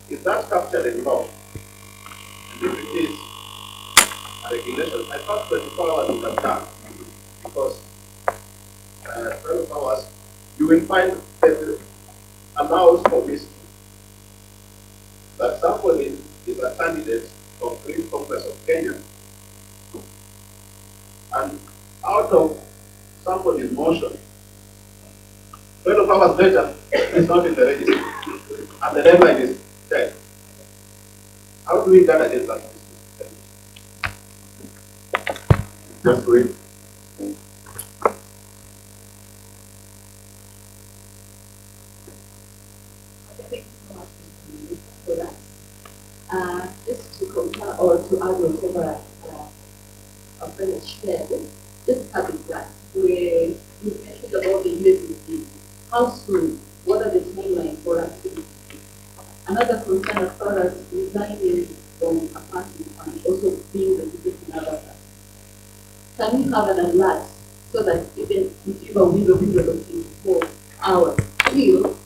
Speaker 6: is that captured in law? And if it is a regulation, I thought 24 hours would have done because 12 hours, you will find that it allows for mystery. That somebody is a candidate of Free Congress of Kenya, and out of somebody's motion, 12 hours later, it's not in the register, and the deadline is 10. How do we guard against that?
Speaker 4: Just wait.
Speaker 3: Thank you so much for that. Just to compare or to add whatever our friend has shared, just having that, where you mentioned about the USDP. How soon? What are the timelines for activity? Another concern as far as resigning from a party and also being the position of others. Can we have an alert so that even if you have a window of 24 hours, still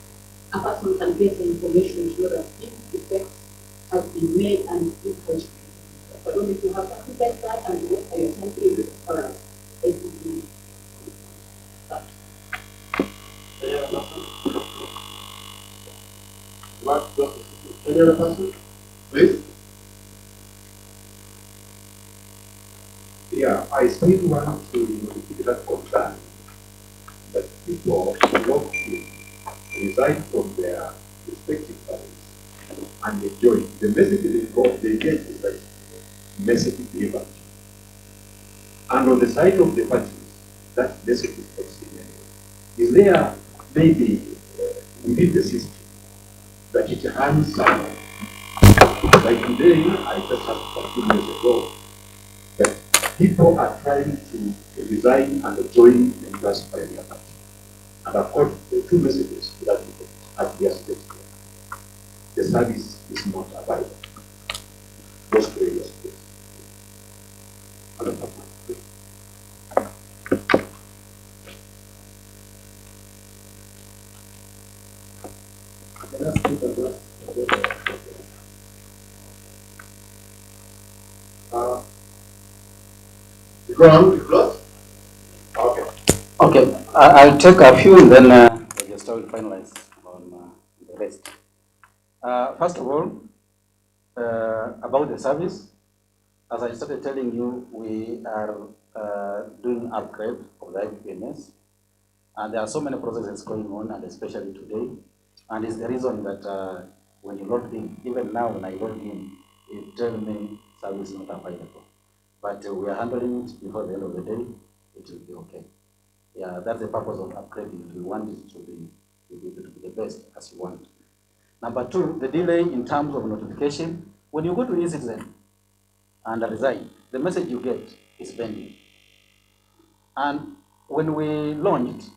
Speaker 3: a person can get the information to know that these effects have been made and this has I don't know if you have something like that and what are your timetables as far as ACP?
Speaker 6: Any other person? Please.
Speaker 4: Yeah, I still want to repeat that concern that people want to resign from their respective parties and enjoy. The message they get is that message delivered. And on the side of the parties, that message is not seen anywhere. Is there maybe within the system that it harms someone? Like today, I just had a few years ago that people are trying to resign and join the University Pioneer Party. And I've got the two messages to that people at their state. The service is not available. Those previous days.
Speaker 6: Go on, close. Okay.
Speaker 5: Okay, I'll take a few and then I just will finalize on the rest. First of all, about the service, as I started telling you, we are doing upgrade of the IPPNS, and there are so many processes going on, and especially today, and it's the reason that when you log in, even now when I log in, it tells me service not available. But we are handling it before the end of the day, it will be okay. Yeah, that's the purpose of upgrading it. We want it to be the best as you want. Number two, the delay in terms of notification. When you go to eCitizen and resign, the message you get is pending. And when we launched,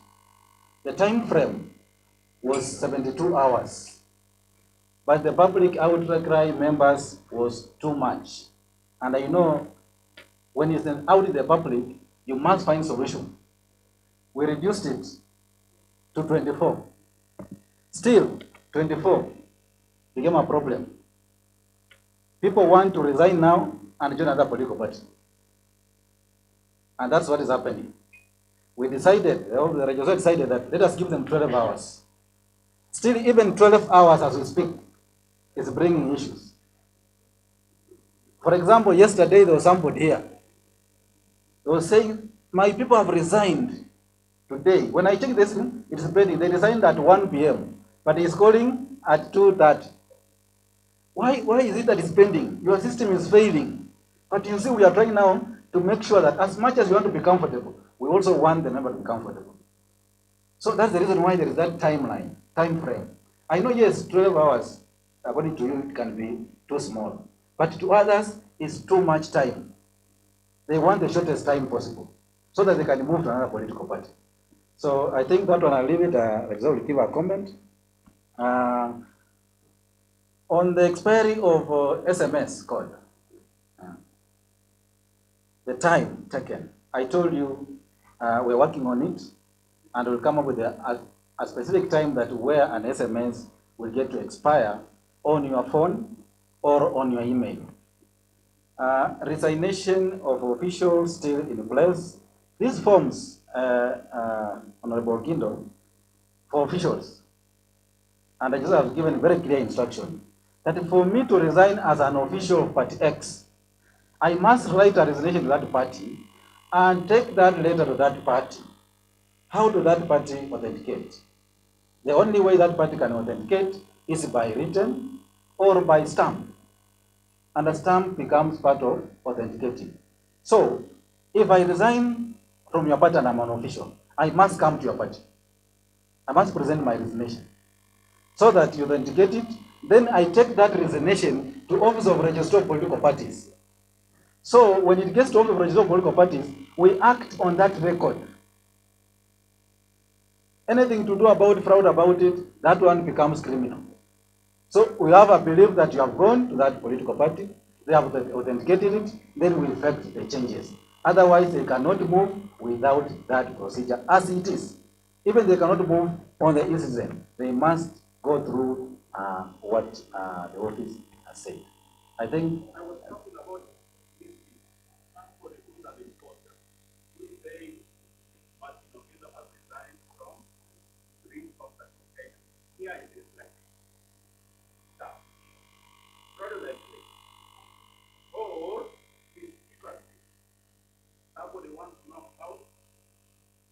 Speaker 5: the time frame was 72 hours. But the public outcry members was too much. And I know when it's out in the public, you must find solution. We reduced it to 24. Still, 24 became a problem. People want to resign now and join another political party. And that's what is happening. We decided, the registrar decided that let us give them 12 hours. Still, even 12 hours as we speak is bringing issues. For example, yesterday there was somebody here. They were saying, my people have resigned today. When I check this, it is pending. They resigned at 1 p.m., but he's calling at 2:30. Why is it that it's pending? Your system is failing. But you see, we are trying now to make sure that as much as we want to be comfortable, we also want the member to be comfortable. So that's the reason why there is that timeline, time frame. I know, yes, 12 hours, according to you, it can be too small. But to others, it's too much time. They want the shortest time possible so that they can move to another political party. So I think that one I'll leave it, Alexander will give a comment. On the expiry of SMS code, the time taken, I told you we're working on it. and we'll come up with a specific time that where an SMS will get to expire on your phone or on your email. Resignation of officials still in place. These forms, Honorable Gindo, for officials, and I just have given very clear instruction that for me to resign as an official of Party X, I must write a resignation to that party and take that letter to that party. How do that party authenticate? The only way that party can authenticate is by written or by stamp. And the stamp becomes part of authenticating. So, if I resign from your party and I'm an official, I must come to your party. I must present my resignation so that you authenticate it. Then I take that resignation to Office of Registrar of Political Parties. So when it gets to Office of Registrar of Political Parties, we act on that record. Anything to do about fraud about it, that one becomes criminal. So we have a belief that you have gone to that political party, they have authenticated it, then we effect the changes. Otherwise, they cannot move without that procedure as it is. Even they cannot move on the e-citizen, they must go through what the office has said. I think.
Speaker 8: I was talking about this for the tools and the importer. We say Martin Ogiza has resigned from three of the containers. Here it is like that. Fraudulently. Or is secretly. Somebody wants to knock out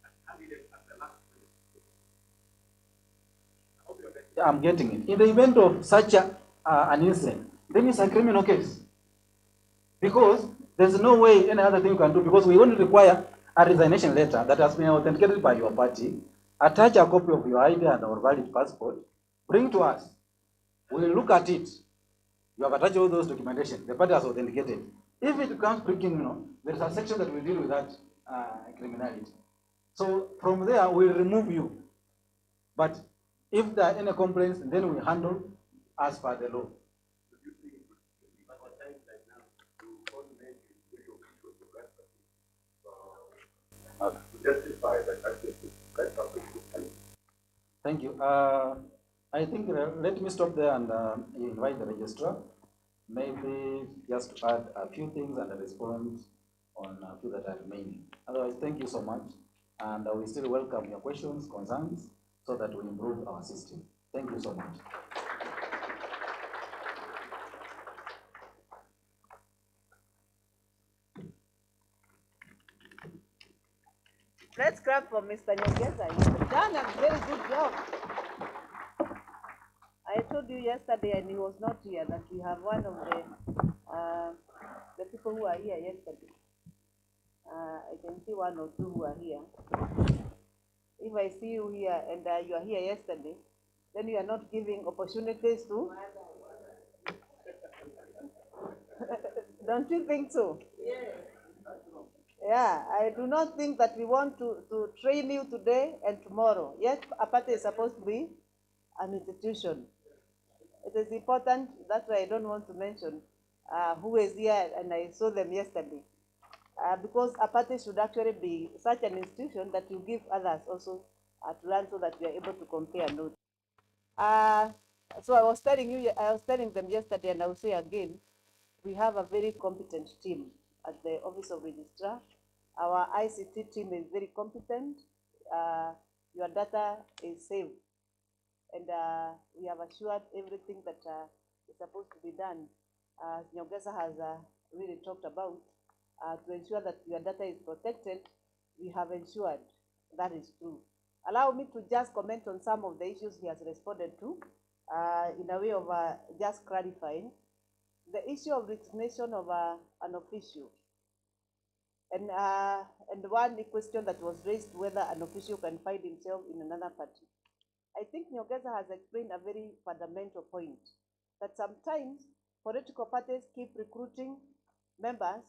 Speaker 8: a candidate at the last minute. I hope you're getting it.
Speaker 5: I'm getting it. In the event of such an incident, then it's a criminal case. Because there's no way any other thing you can do, because we only require a resignation letter that has been authenticated by your party, attach a copy of your ID and or valid passport, bring to us. We'll look at it. You have attached all those documentation. The party has authenticated. If it becomes criminal, there's a section that will deal with that criminality. So from there, we'll remove you. But if there are any complaints, then we handle as per the law. Thank you. I think let me stop there and invite the registrar. Maybe just to add a few things and respond on a few that are remaining. Otherwise, thank you so much. And we still welcome your questions, concerns, so that we improve our system. Thank you so much.
Speaker 3: Let's clap for Mr. Nyongeza. He's done a very good job. I told you yesterday, and he was not here, that we have one of the people who are here yesterday. I can see one or two who are here. If I see you here and you are here yesterday, then you are not giving opportunities to. Don't you think so? Yes. Yeah, I do not think that we want to train you today and tomorrow. Yes, a party is supposed to be an institution. It is important, that's why I don't want to mention who is here, and I saw them yesterday. Because a party should actually be such an institution that you give others also to learn, so that we are able to compare notes. So I was telling them yesterday, and I will say again, we have a very competent team at the Office of Registrar. Our ICT team is very competent. Your data is safe, and we have assured everything that is supposed to be done. Nyongeza has really talked about to ensure that your data is protected. We have ensured that is true. Allow me to just comment on some of the issues he has responded to in a way of just clarifying the issue of resignation of an official. And one question that was raised, whether an official can find himself in another party. I think Nyongeza has explained a very fundamental point, that sometimes political parties keep recruiting members,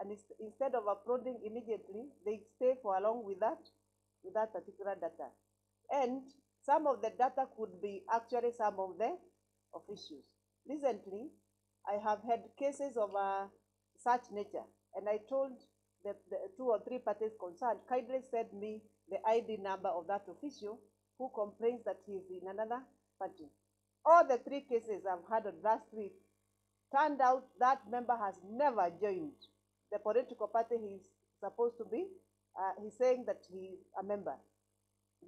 Speaker 3: and instead of uploading immediately, they stay for along with that particular data. And some of the data could be actually some of the officials. Recently, I have had cases of such nature, and I told the 2 or 3 parties concerned, kindly send me the ID number of that official who complains that he is in another party. All the 3 cases I've had of last week turned out that member has never joined the political party he's supposed to be. He's saying that he's a member.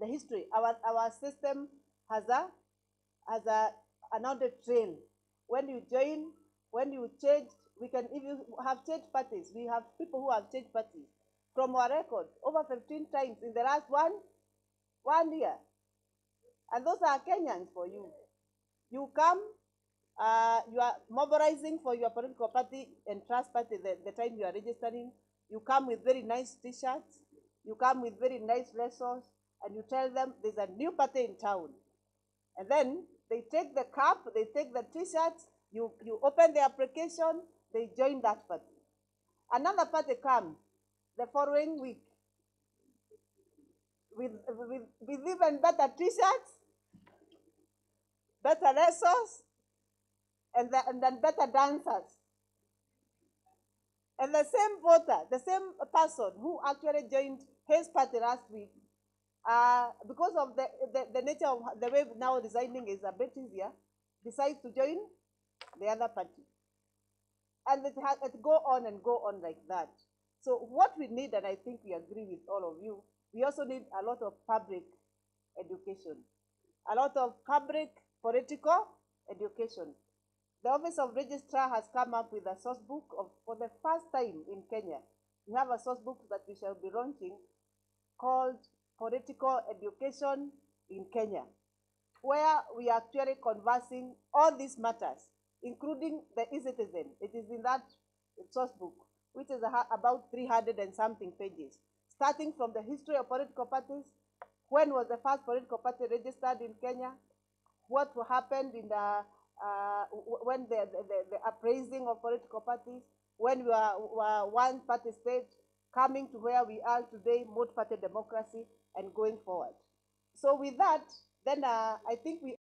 Speaker 3: The history, our system has an audit trail. When you join, when you change, we can, if you have changed parties, we have people who have changed parties. From our record, over 15 times in the last one year. And those are Kenyans for you. You come, you are mobilizing for your political party and trust party the time you are registering. You come with very nice t-shirts. You come with very nice lessons, and you tell them there's a new party in town. And then they take the cap, they take the t-shirts, you open the application, they join that party. Another party comes the following week with even better t-shirts, better lessons, and then better dancers. And the same voter, the same person who actually joined his party last week, because of the nature of the way now resigning is a bit easier, decides to join the other party. And it go on and go on like that. So what we need, and I think we agree with all of you, we also need a lot of public education, a lot of public political education. The Office of Registrar has come up with a source book for the first time in Kenya. We have a source book that we shall be launching called Political Education in Kenya, where we are actually conversing all these matters, including the e-citizen. It is in that source book, which is about 300 and something pages, starting from the history of political parties, when was the first political party registered in Kenya, what happened in when the appraising of political parties, when we were one party state, coming to where we are today, multi-party democracy, and going forward. So with that, then I think we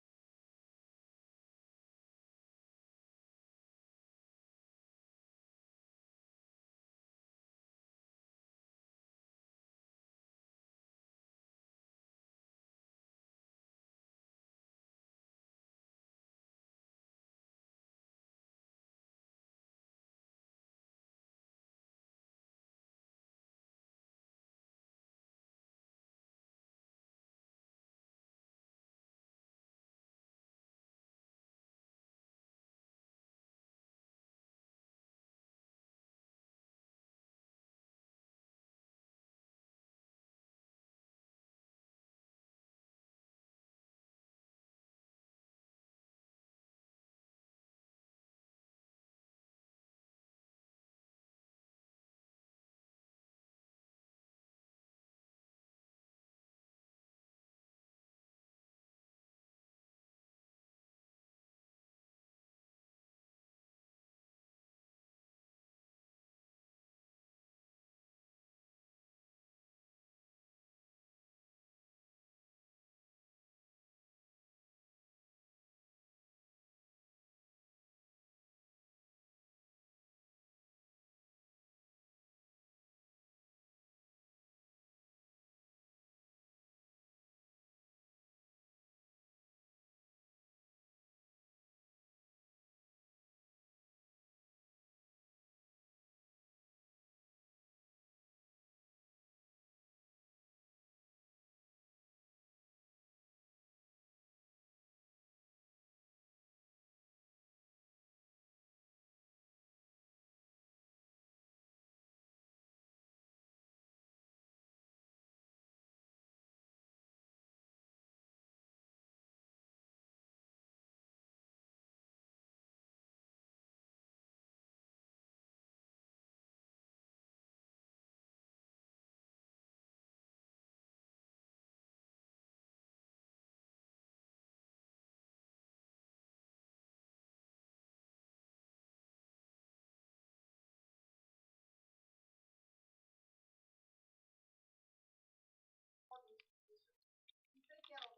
Speaker 3: take care of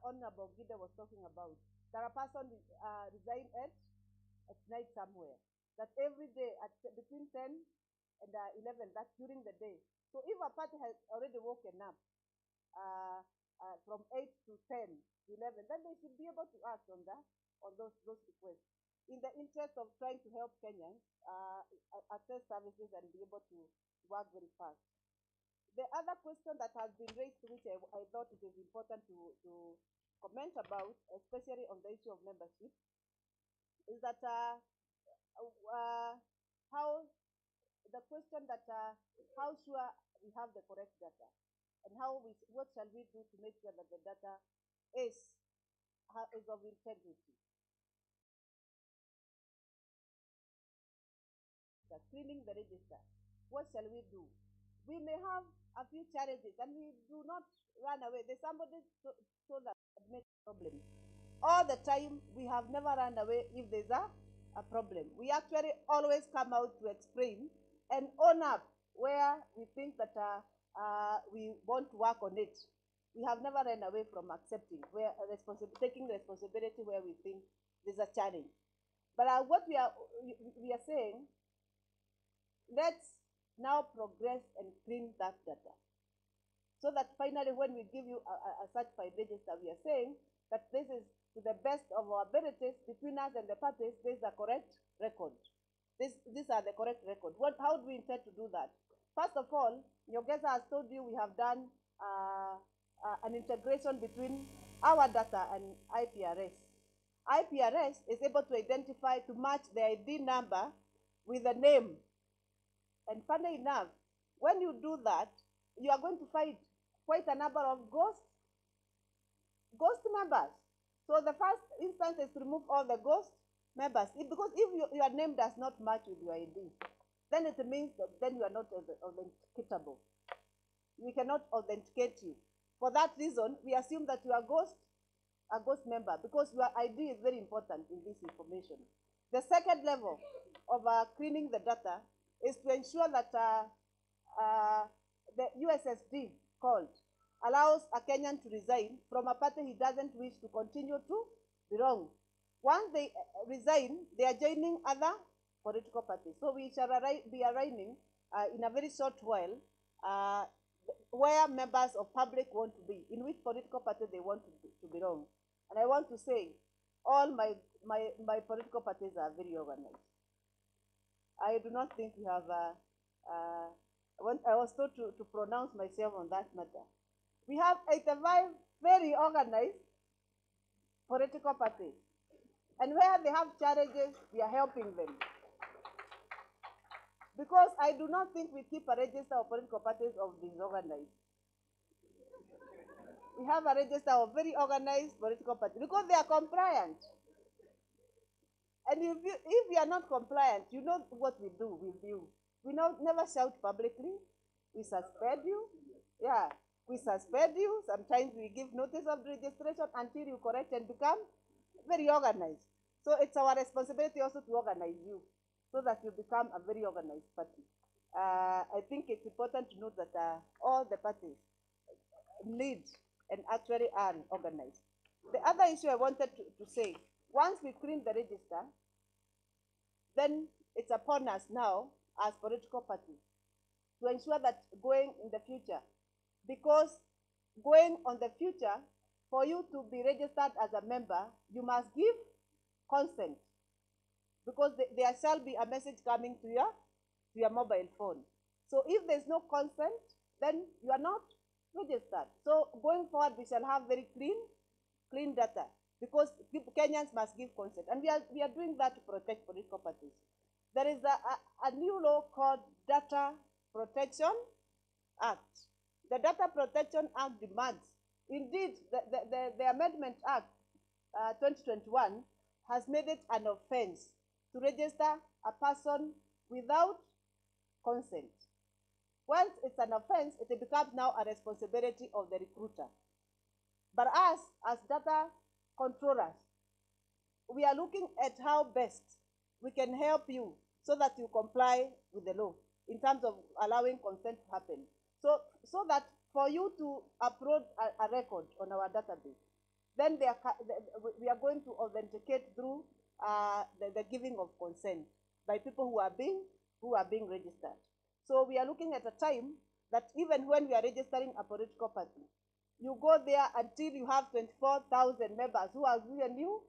Speaker 3: Honorable Gide was talking about. That a person resign at night somewhere. That every day at between 10 and 11, that's during the day, So if a party has already woken up from 8 to 10, 11, then they should be able to act on those requests in the interest of trying to help Kenyans access services and be able to work very fast. The other question that has been raised, which I thought it is important to comment about, especially on the issue of membership, is that how the question that how sure we have the correct data, and what shall we do to make sure that the data is of integrity. Cleaning the register, what shall we do? We may have a few challenges, and we do not run away. There's somebody told us admit problem. All the time, we have never run away if there's a problem. We actually always come out to explain and own up where we think that we want to work on it. We have never run away from accepting, taking responsibility where we think there's a challenge. But what we are saying, let's now progress and clean that data, so that finally when we give you a certified register, we are saying that this is to the best of our abilities between us and the parties, this is the correct record. These are the correct record. How do we intend to do that? First of all, Nyongesa has told you we have done an integration between our data and IPRS. IPRS is able to identify, to match the ID number with the name. And funny enough, when you do that, you are going to find quite a number of ghost members. So the first instance is to remove all the ghost members. Because if your name does not match with your ID, then it means that then you are not authenticatable. We cannot authenticate you. For that reason, we assume that you are a ghost member, because your ID is very important in this information. The second level of cleaning the data is to ensure that the USSD called allows a Kenyan to resign from a party he doesn't wish to continue to belong. Once they resign, they are joining other political parties. So we shall be arriving in a very short while where members of public want to be, in which political party they want to belong. And I want to say, all my political parties are very organized. I do not think we have I was told to pronounce myself on that matter. We have 85 very organized political parties. And where they have challenges, we are helping them. Because I do not think we keep a register of political parties of disorganized. We have a register of very organized political parties because they are compliant. And if you are not compliant, you know what we do with you. We never shout publicly. We suspend you. Yeah, we suspend you. Sometimes we give notice of registration until you correct and become very organized. So it's our responsibility also to organize you so that you become a very organized party. I think it's important to note that all the parties lead and actually are organized. The other issue I wanted to say, once we clean the register, then it's upon us now as political parties to ensure that going in the future, because going on the future, for you to be registered as a member, you must give consent, because there shall be a message coming to your mobile phone. So if there's no consent, then you are not registered. So going forward, we shall have very clean data, because Kenyans must give consent. And we are doing that to protect political parties. There is a new law called Data Protection Act. The Data Protection Act demands, indeed, the Amendment Act 2021 has made it an offense to register a person without consent. Once it's an offense, it becomes now a responsibility of the recruiter. But us, as data controllers, we are looking at how best we can help you so that you comply with the law in terms of allowing consent to happen. So that for you to upload a record on our database, then we are going to authenticate through the giving of consent by people who are being registered. So we are looking at a time that even when we are registering a political party, you go there until you have 24,000 members who have given you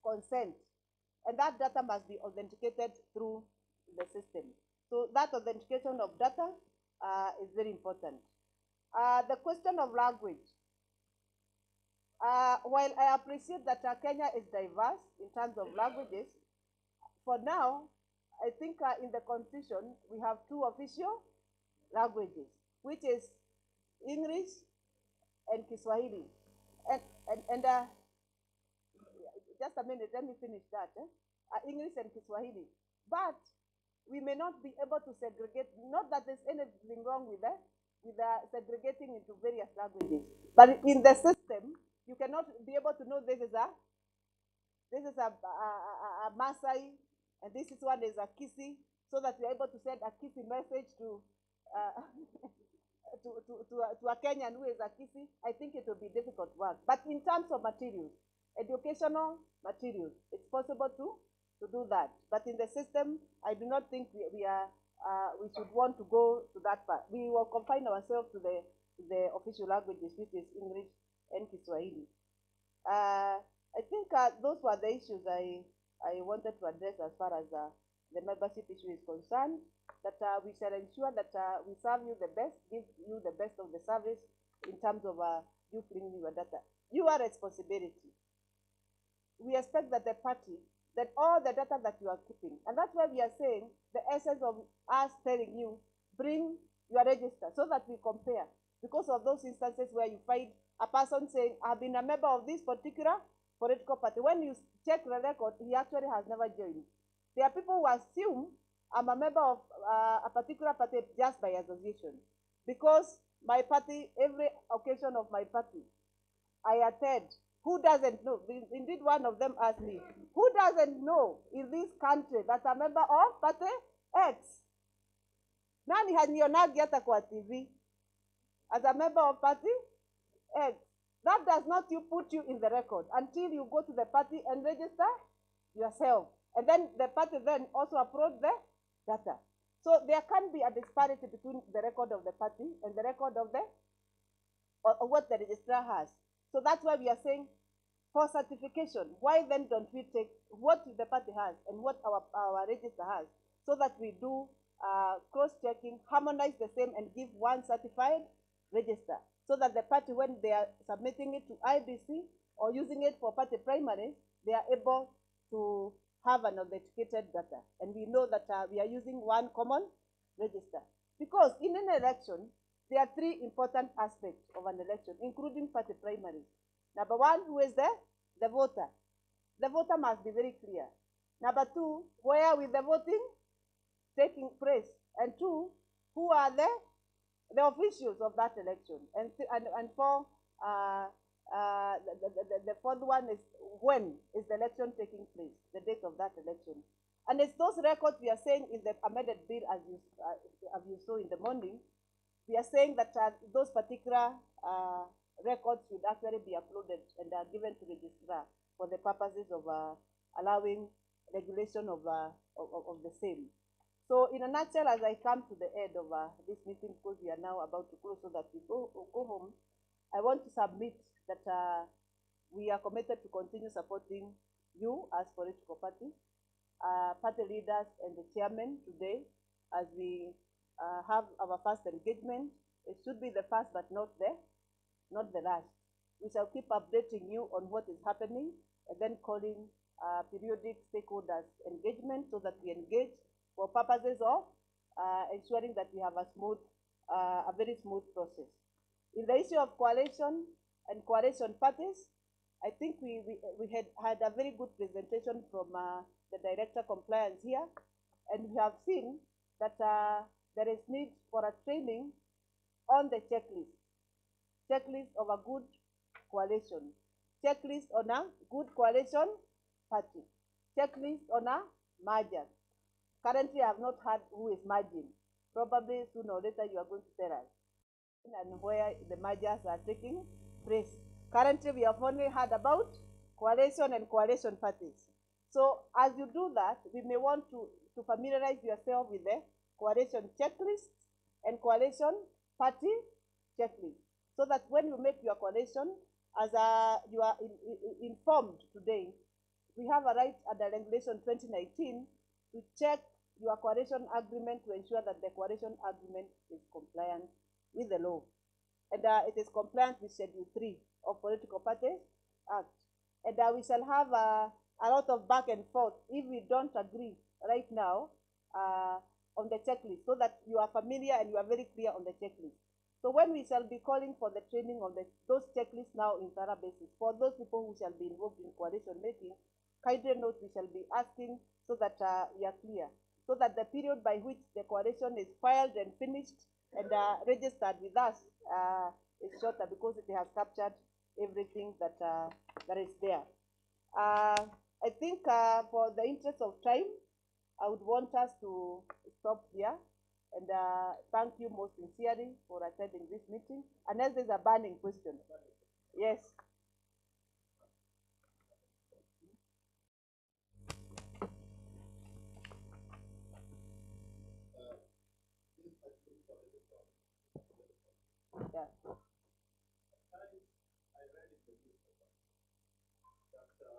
Speaker 3: consent. And that data must be authenticated through the system. So that authentication of data is very important. The question of language. While I appreciate that Kenya is diverse in terms of languages, for now, I think in the constitution, we have two official languages, which is English and Kiswahili. And just a minute, let me finish that. English and Kiswahili. But we may not be able to segregate, not that there's anything wrong with segregating into various languages. But in the system, you cannot be able to know this is a Maasai, and this is one is a Kisi, so that you're able to send a Kisi message to to a Kenyan who is a Kisi. I think it will be difficult work. But in terms of materials, educational materials, it's possible to do that. But in the system, I do not think we should want to go to that part. We will confine ourselves to the official languages, which is English and Kiswahili. I think those were the issues I wanted to address as far as the membership issue is concerned, that we shall ensure that we serve you the best, give you the best of the service in terms of you bringing your data. Your responsibility. We expect that the party, that all the data that you are keeping, and that's why we are saying the essence of us telling you, bring your register so that we compare. Because of those instances where you find a person saying, I've been a member of this particular political party. When you check the record, he actually has never joined. There are people who assume I'm a member of a particular party just by association. Because my party, every occasion of my party, I attend. Who doesn't know? Indeed, one of them asked me, who doesn't know in this country that a member of party X? Nani hanionagi hata kwa TV as a member of party X? That does not put you in the record until you go to the party and register yourself. And then the party then also upload the data. So there can be a disparity between the record of the party and the record of what the registrar has. So that's why we are saying for certification, why then don't we take what the party has and what our register has, so that we do cross-checking, harmonize the same, and give one certified register, so that the party, when they are submitting it to IBC or using it for party primaries, they are able to have an authenticated data. And we know that we are using one common register. Because in an election, there are three important aspects of an election, including party primaries. Number one, who is there? The voter. The voter must be very clear. Number two, where will the voting taking place? And two, who are the officials of that election? And four, the fourth one is when is the election taking place, the date of that election. And it's those records we are saying in the amended bill, as you saw in the morning, we are saying that those particular records should actually be uploaded and are given to registrar for the purposes of allowing regulation of the same. So in a nutshell, as I come to the end of this meeting, because we are now about to close so that we go home, I want to submit that we are committed to continue supporting you as political party, party leaders and the chairman today, as we have our first engagement. It should be the first, but not the last. We shall keep updating you on what is happening, and then calling periodic stakeholders engagement, so that we engage for purposes of ensuring that we have a very smooth process. In the issue of coalition and coalition parties, I think we had a very good presentation from the Director Compliance here, and we have seen that there is need for a training on the checklist of a good coalition, checklist on a good coalition party, checklist on a merger. Currently, I have not heard who is merging. Probably sooner or later you are going to tell us, and where the mergers are taking place. Currently, we have only heard about coalition and coalition parties. So as you do that, we may want to familiarize yourself with the coalition checklist and coalition party checklist, so that when you make your coalition, as you are informed today, we have a right under Regulation 2019 to check your coalition agreement to ensure that the coalition agreement is compliant with the law. And it is compliant with Schedule 3 of Political Parties Act. And we shall have a lot of back and forth if we don't agree right now on the checklist, so that you are familiar and you are very clear on the checklist. So when we shall be calling for the training of those checklists now in thorough basis, for those people who shall be involved in coalition making, kindly note we shall be asking so that we are clear, so that the period by which the coalition is filed and finished and registered with us is shorter, because it has captured everything that that is there. I think for the interest of time, I would want us to stop here and thank you most sincerely for attending this meeting. Unless there's a burning question. Yes. Yeah.
Speaker 4: I read in the newspaper that the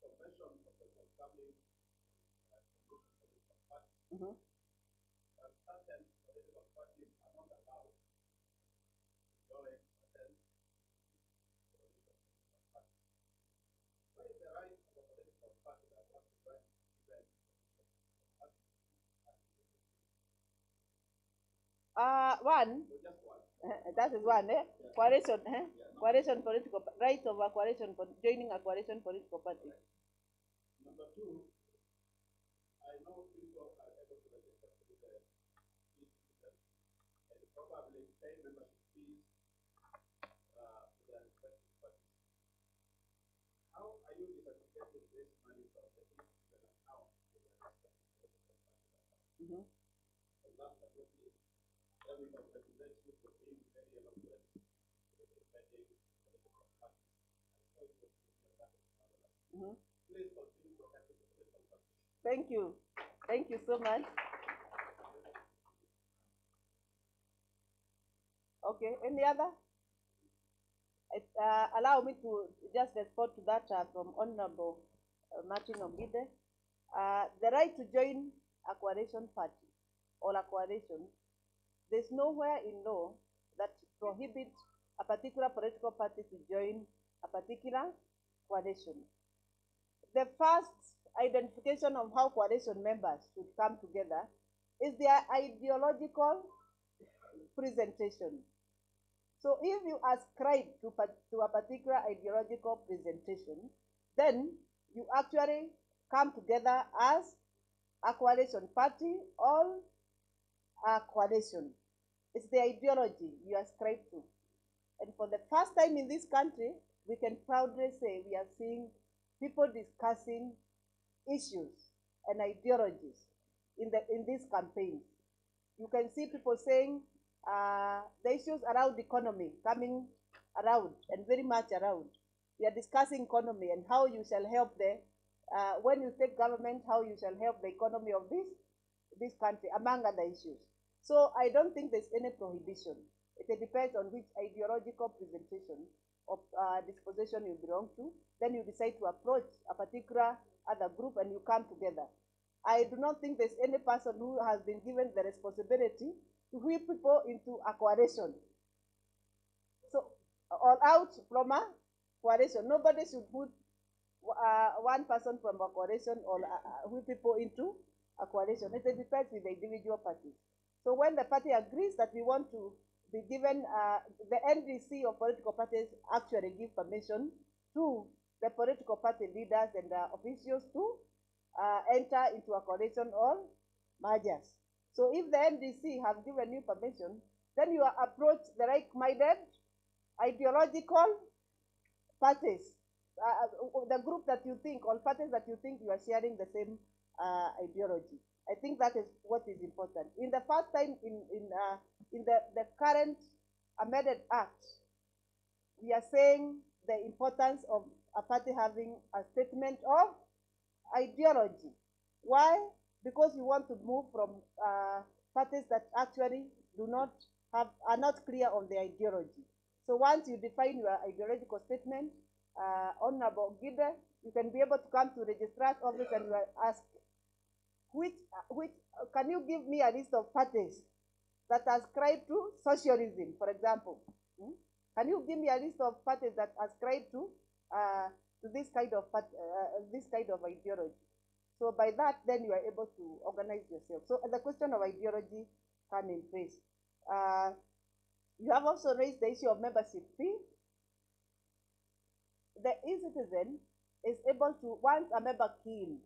Speaker 4: convention of the forthcoming political parties,
Speaker 3: Mm-hmm.
Speaker 4: that certain political parties are not allowed to join certain political parties. What is the right of a political party that wants to join event?
Speaker 3: One,
Speaker 4: Just one.
Speaker 3: that is one, eh? Coalition, eh? Coalition political, right of a coalition, joining a coalition political party.
Speaker 4: Number two, I know people are able to register to the e-citizen and probably pay membership fees to their respective parties. How are you disaggregating this money from the e-citizen account to the respective political party?
Speaker 3: Mm-hmm.
Speaker 4: And last but not least, let me congratulate you for being very eloquent in defending political parties. I know it was that is marvelous.
Speaker 3: Mm-hmm.
Speaker 4: Please continue protecting the political parties.
Speaker 3: Thank you. Thank you so much. Okay, any other? Allow me to just respond to that from Honorable Martin Ongide. The right to join a coalition party or a coalition, there's nowhere in law that prohibits a particular political party to join a particular coalition. The first identification of how coalition members should come together is their ideological presentation. So if you ascribe to a particular ideological presentation, then you actually come together as a coalition party or a coalition. It's the ideology you ascribe to. And for the first time in this country, we can proudly say we are seeing people discussing issues and ideologies in these campaigns. You can see people saying the issues around economy coming around and very much around. We are discussing economy and how you shall help when you take government, how you shall help the economy of this country, among other issues. So I don't think there's any prohibition. It depends on which ideological presentation of disposition you belong to. Then you decide to approach a particular other group and you come together. I do not think there's any person who has been given the responsibility to whip people into a coalition. So, all out from a coalition. Nobody should put one person from a coalition or whip people into a coalition. It depends with the individual parties. So when the party agrees that we want to be given, the NDC of political parties actually give permission to the political party leaders and officials to enter into a coalition or mergers. So if the NDC have given you permission, then you approach the like-minded ideological parties, the group that you think, or parties that you think you are sharing the same ideology. I think that is what is important. In the first time in the current amended act, we are saying the importance of a party having a statement of ideology. Why? Because we want to move from parties that actually are not clear on their ideology. So once you define your ideological statement, Honorable Gide, you can be able to come to registrar's office and you are asked, can you give me a list of parties that ascribe to socialism, for example? Can you give me a list of parties that ascribe to this kind of ideology? So by that, then you are able to organize yourself. So the question of ideology come in place. You have also raised the issue of membership fee. The e-citizen is able to, once a member key in,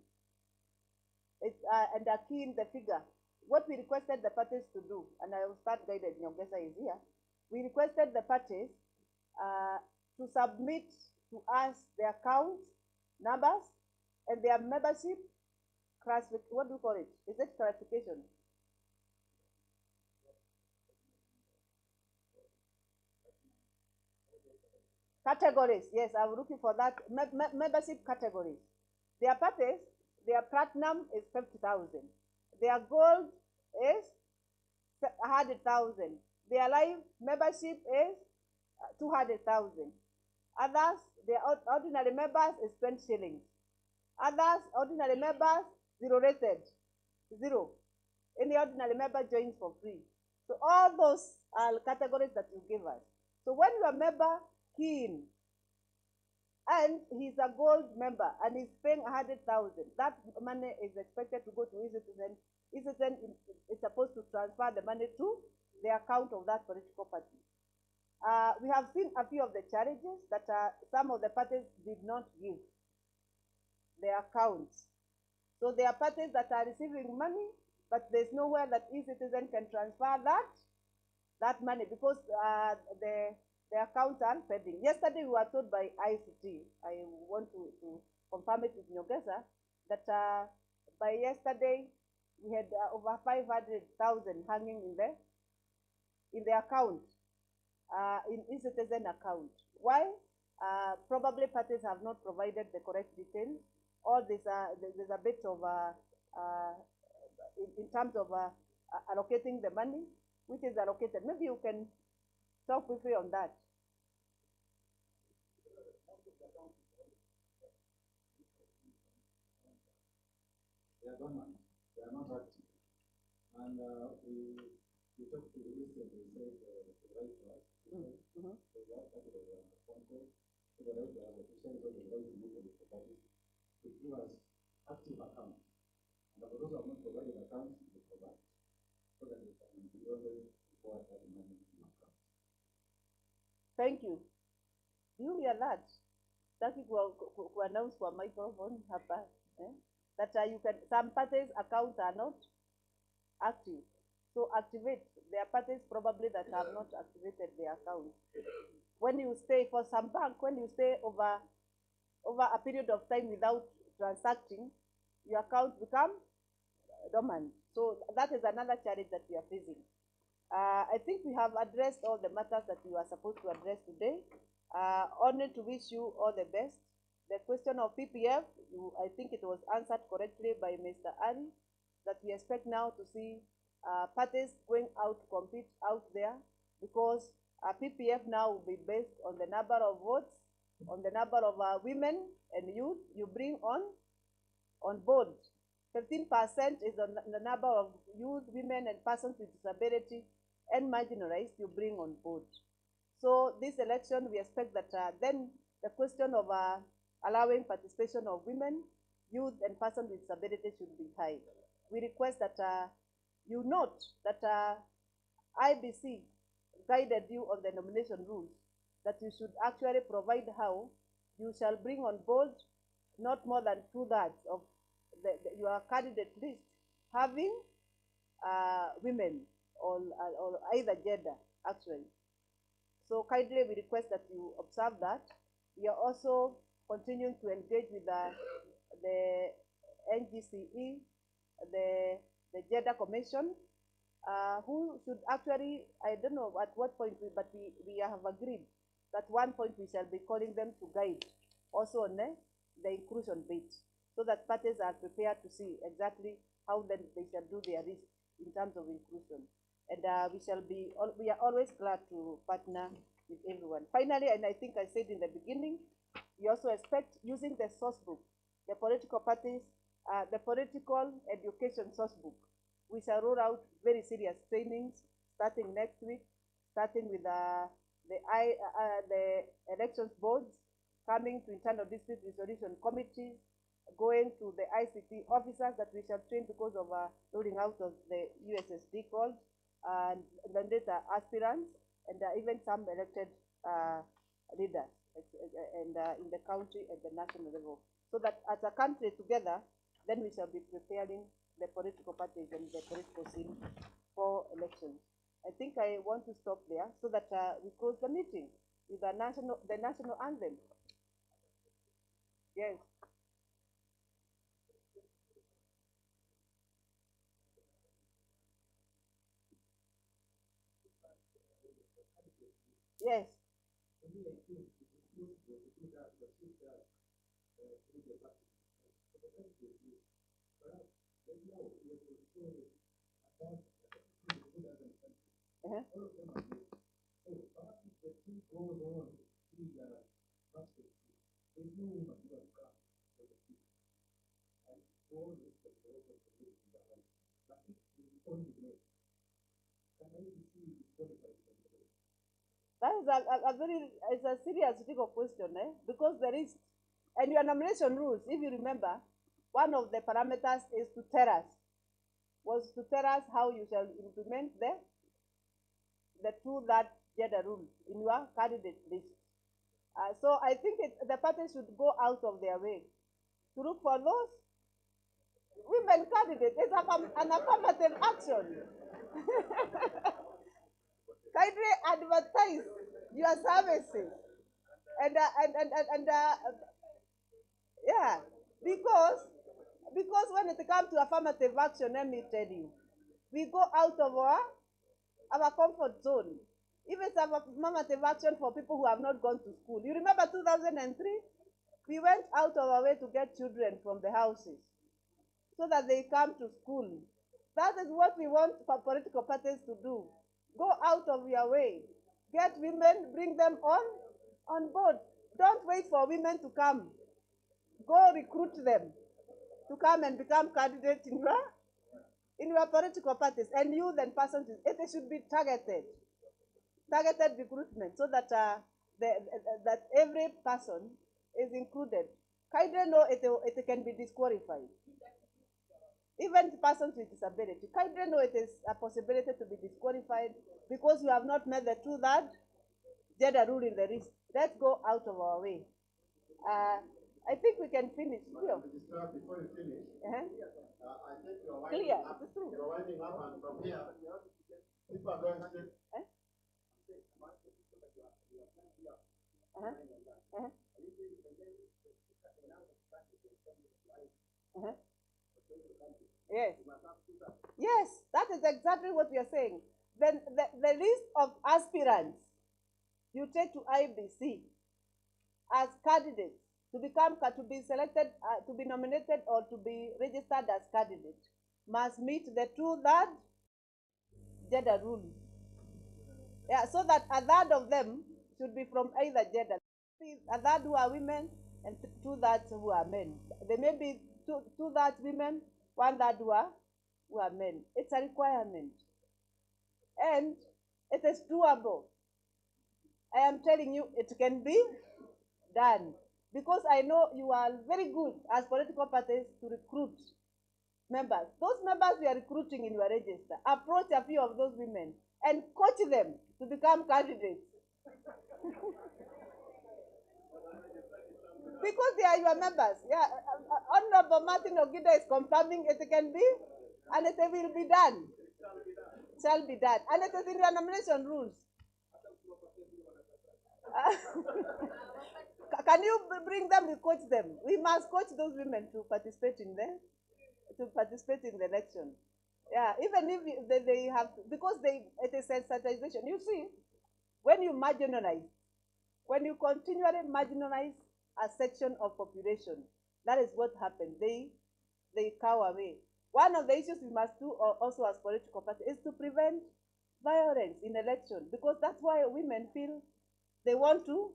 Speaker 3: and a key in the figure, what we requested the parties to do, and I will start guided, Nyongesa is here. We requested the parties to submit to us their account numbers and their membership what do you call it? Is it classification? Categories, yes, I'm looking for that. Membership categories. Their parties, their platinum is 50,000. Their gold is 100,000. Their life membership is 200,000. Others, their ordinary members is 20 shillings. Others, ordinary members, zero rated, zero. Any ordinary member joins for free. So all those are categories that you give us. So when you are a member keen and he's a gold member and he's paying 100,000, that money is expected to go to e-citizen. E-citizen is supposed to transfer the money to the account of that political party. We have seen a few of the challenges that some of the parties did not give their accounts. So there are parties that are receiving money, but there's nowhere that e-citizen can transfer that money because the accounts are pending. Yesterday we were told by ICT, I want to confirm it with Nyongesa, that by yesterday we had over 500,000 hanging in the account, in e-citizen account. Why? Probably parties have not provided the correct details, or there's a bit of in terms of allocating the money, which is allocated. Maybe you can talk briefly on that.
Speaker 5: They are dormant. They are not active. And we talked to the list and they said the right to us. So that category are responsible. So the right to us officials or the right to look at the parties to give us active accounts. And for those who have not provided accounts, they provide. So that they can be able to forward that money to account.
Speaker 3: Thank you. Do you hear that? That is who announced for microphone hapa, that you can, some parties accounts are not active. So activate. There are parties probably that have not activated their account. When you stay for some bank, when you stay over a period of time without transacting, your account becomes dormant. So that is another challenge that we are facing. I think we have addressed all the matters that we were supposed to address today. Only to wish you all the best. The question of PPF, I think it was answered correctly by Mr. Ali, that we expect now to see parties going out to compete out there, because PPF now will be based on the number of votes, on the number of women and youth you bring on board. 15% is the number of youth, women, and persons with disability and marginalized you bring on board. So this election, we expect that then the question of allowing participation of women, youth, and persons with disability should be high. We request that you note that IBC guided you on the nomination rules, that you should actually provide how you shall bring on board not more than 2/3 of your candidate list having women or either gender, actually. So kindly we request that you observe that. We are also continuing to engage with the NGCE, the Gender Commission, who should actually, I don't know at what point, but we have agreed that one point we shall be calling them to guide also on the inclusion bit, so that parties are prepared to see exactly how then they shall do their risk in terms of inclusion. And we are always glad to partner with everyone. Finally, and I think I said in the beginning, we also expect using the source book, the political parties, the political education source book. We shall roll out very serious trainings starting next week, starting with the elections boards, coming to internal dispute resolution committees, going to the ICT officers that we shall train because of rolling out of the USSD called, and then later aspirants, and even some elected leaders and in the country at the national level. So that as a country together, then we shall be preparing the political parties and the political scene for elections. I think I want to stop there so that we close the meeting with the national anthem. Yes. Yes. Uh-huh. That is a very, it's a serious legal question, because there is, and your nomination rules, if you remember, one of the parameters is to tell us, was to tell us how you shall implement the two-third gender rule in your candidate list. So I think the parties should go out of their way to look for those women candidates. It's an affirmative action. Kindly advertise your services and yeah, because when it comes to affirmative action, let me tell you, we go out of our comfort zone. Even some affirmative action for people who have not gone to school. You remember 2003? We went out of our way to get children from the houses so that they come to school. That is what we want for political parties to do. Go out of your way. Get women, bring them on board. Don't wait for women to come. Go recruit them to come and become candidates in your political parties. And you then persons, it should be targeted recruitment so that that every person is included. Kindly know it can be disqualified. Even persons with disability, kindly know it is a possibility to be disqualified because you have not met the two-third gender rule in the list. Let's go out of our way. I think we can finish.
Speaker 4: Madam Registrar, before you finish, I think you're winding
Speaker 3: Clear,
Speaker 4: up.
Speaker 3: it's true.
Speaker 4: You're winding up, and from here, people are going straight.
Speaker 3: Uh-huh. Uh-huh. Uh-huh. Yes. Yes, that is exactly what we are saying. Then the list of aspirants you take to IBC as candidates to be selected, to be nominated or to be registered as candidate must meet the two-third gender rule. Yeah, so that a third of them should be from either gender. A third who are women and two-thirds who are men. There may be two-thirds women, one-third who are men. It's a requirement. And it is doable. I am telling you, it can be done. Because I know you are very good as political parties to recruit members. Those members we are recruiting in your register, approach a few of those women and coach them to become candidates. Because they are your members. Yeah, Honorable Martin Ogida is confirming it can be, and it will be done. Shall be done. And it is in your nomination rules. Can you bring them? We coach them. We must coach those women to participate in the election. Yeah, even if they have to, because it is sensitization. You see, when you marginalize, when you continually marginalize a section of population, that is what happens. They cower away. one of the issues we must do also as political parties is to prevent violence in elections, because that's why women feel they want to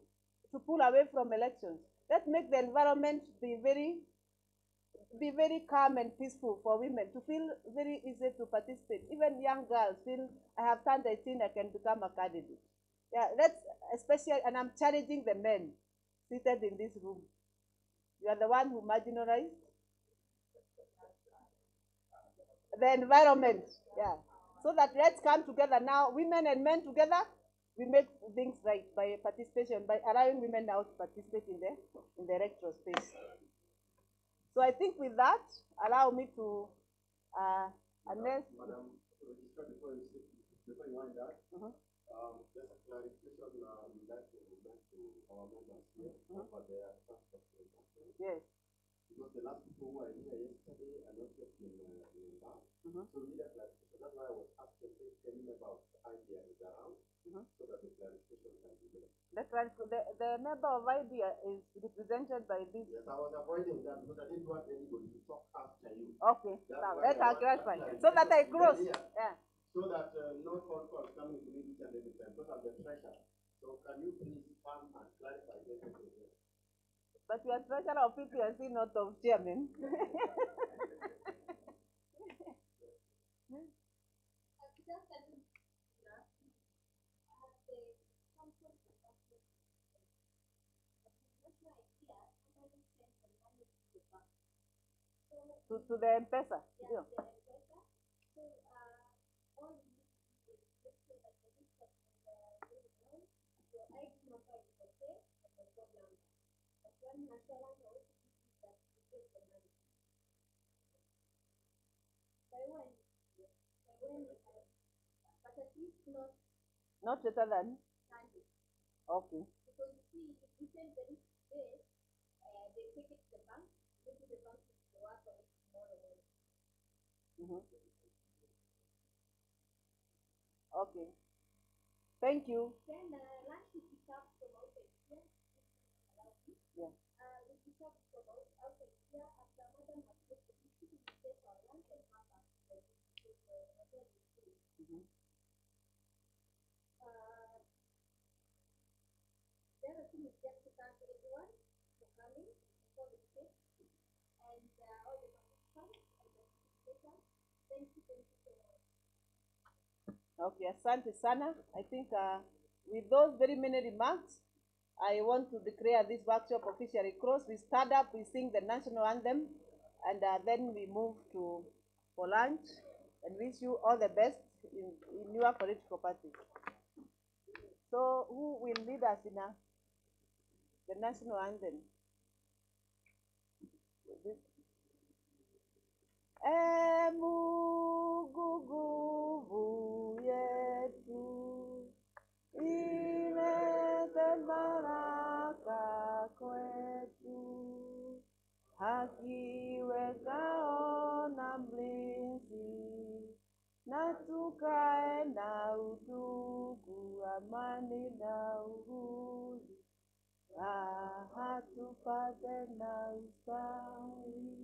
Speaker 3: pull away from elections. Let's make the environment be very calm and peaceful for women to feel very easy to participate. Even young girls feel, I have turned 18, I can become a candidate. Yeah, let's especially, and I'm challenging the men seated in this room. You are the one who marginalized the environment. Yeah. So that let's come together now, women and men together, we make things right by participation, by allowing women now to participate in the electoral space. So I think with that, allow me to unless
Speaker 4: Madam Registrar, before you wind up, just a clarification we'd like to make to our members here about their transport.
Speaker 3: yes.
Speaker 4: Because the last people who were here yesterday are not yet in that. So we need a clarification. That's why I was asking if any member of the idea is around, so that the clarification can be made.
Speaker 3: The member of IDEA is represented by this.
Speaker 4: Yes, I was avoiding that because I didn't want anybody to talk after you.
Speaker 3: Okay, now let us clarify. So that I cross. Yeah.
Speaker 4: So that no phone calls coming to me each and every time, because I'm the treasurer. So can you please come and clarify everything here?
Speaker 3: But you are treasurer of PPLC, not of chairman. to the M-Pesa. Yeah. Not later than? Okay. Okay. Thank you. Yeah. Okay, asante sana. I think with those very many remarks, I want to declare this workshop officially closed. We stand up, we sing the national anthem, and then we move for lunch, and wish you all the best in your political party. So who will lead us in the national anthem? Emuguguvu yetu ilete baraka kwetu, haki wekao na mlinzi, na tukae na udugu, amani na uhuru, raha tupate na ustawi.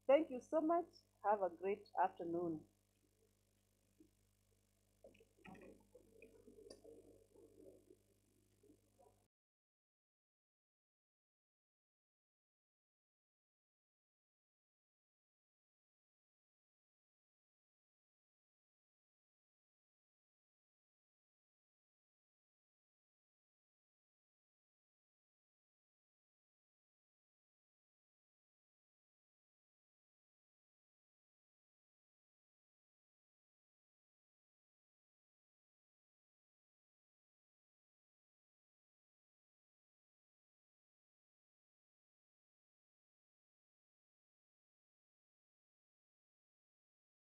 Speaker 3: Thank you so much. Have a great afternoon.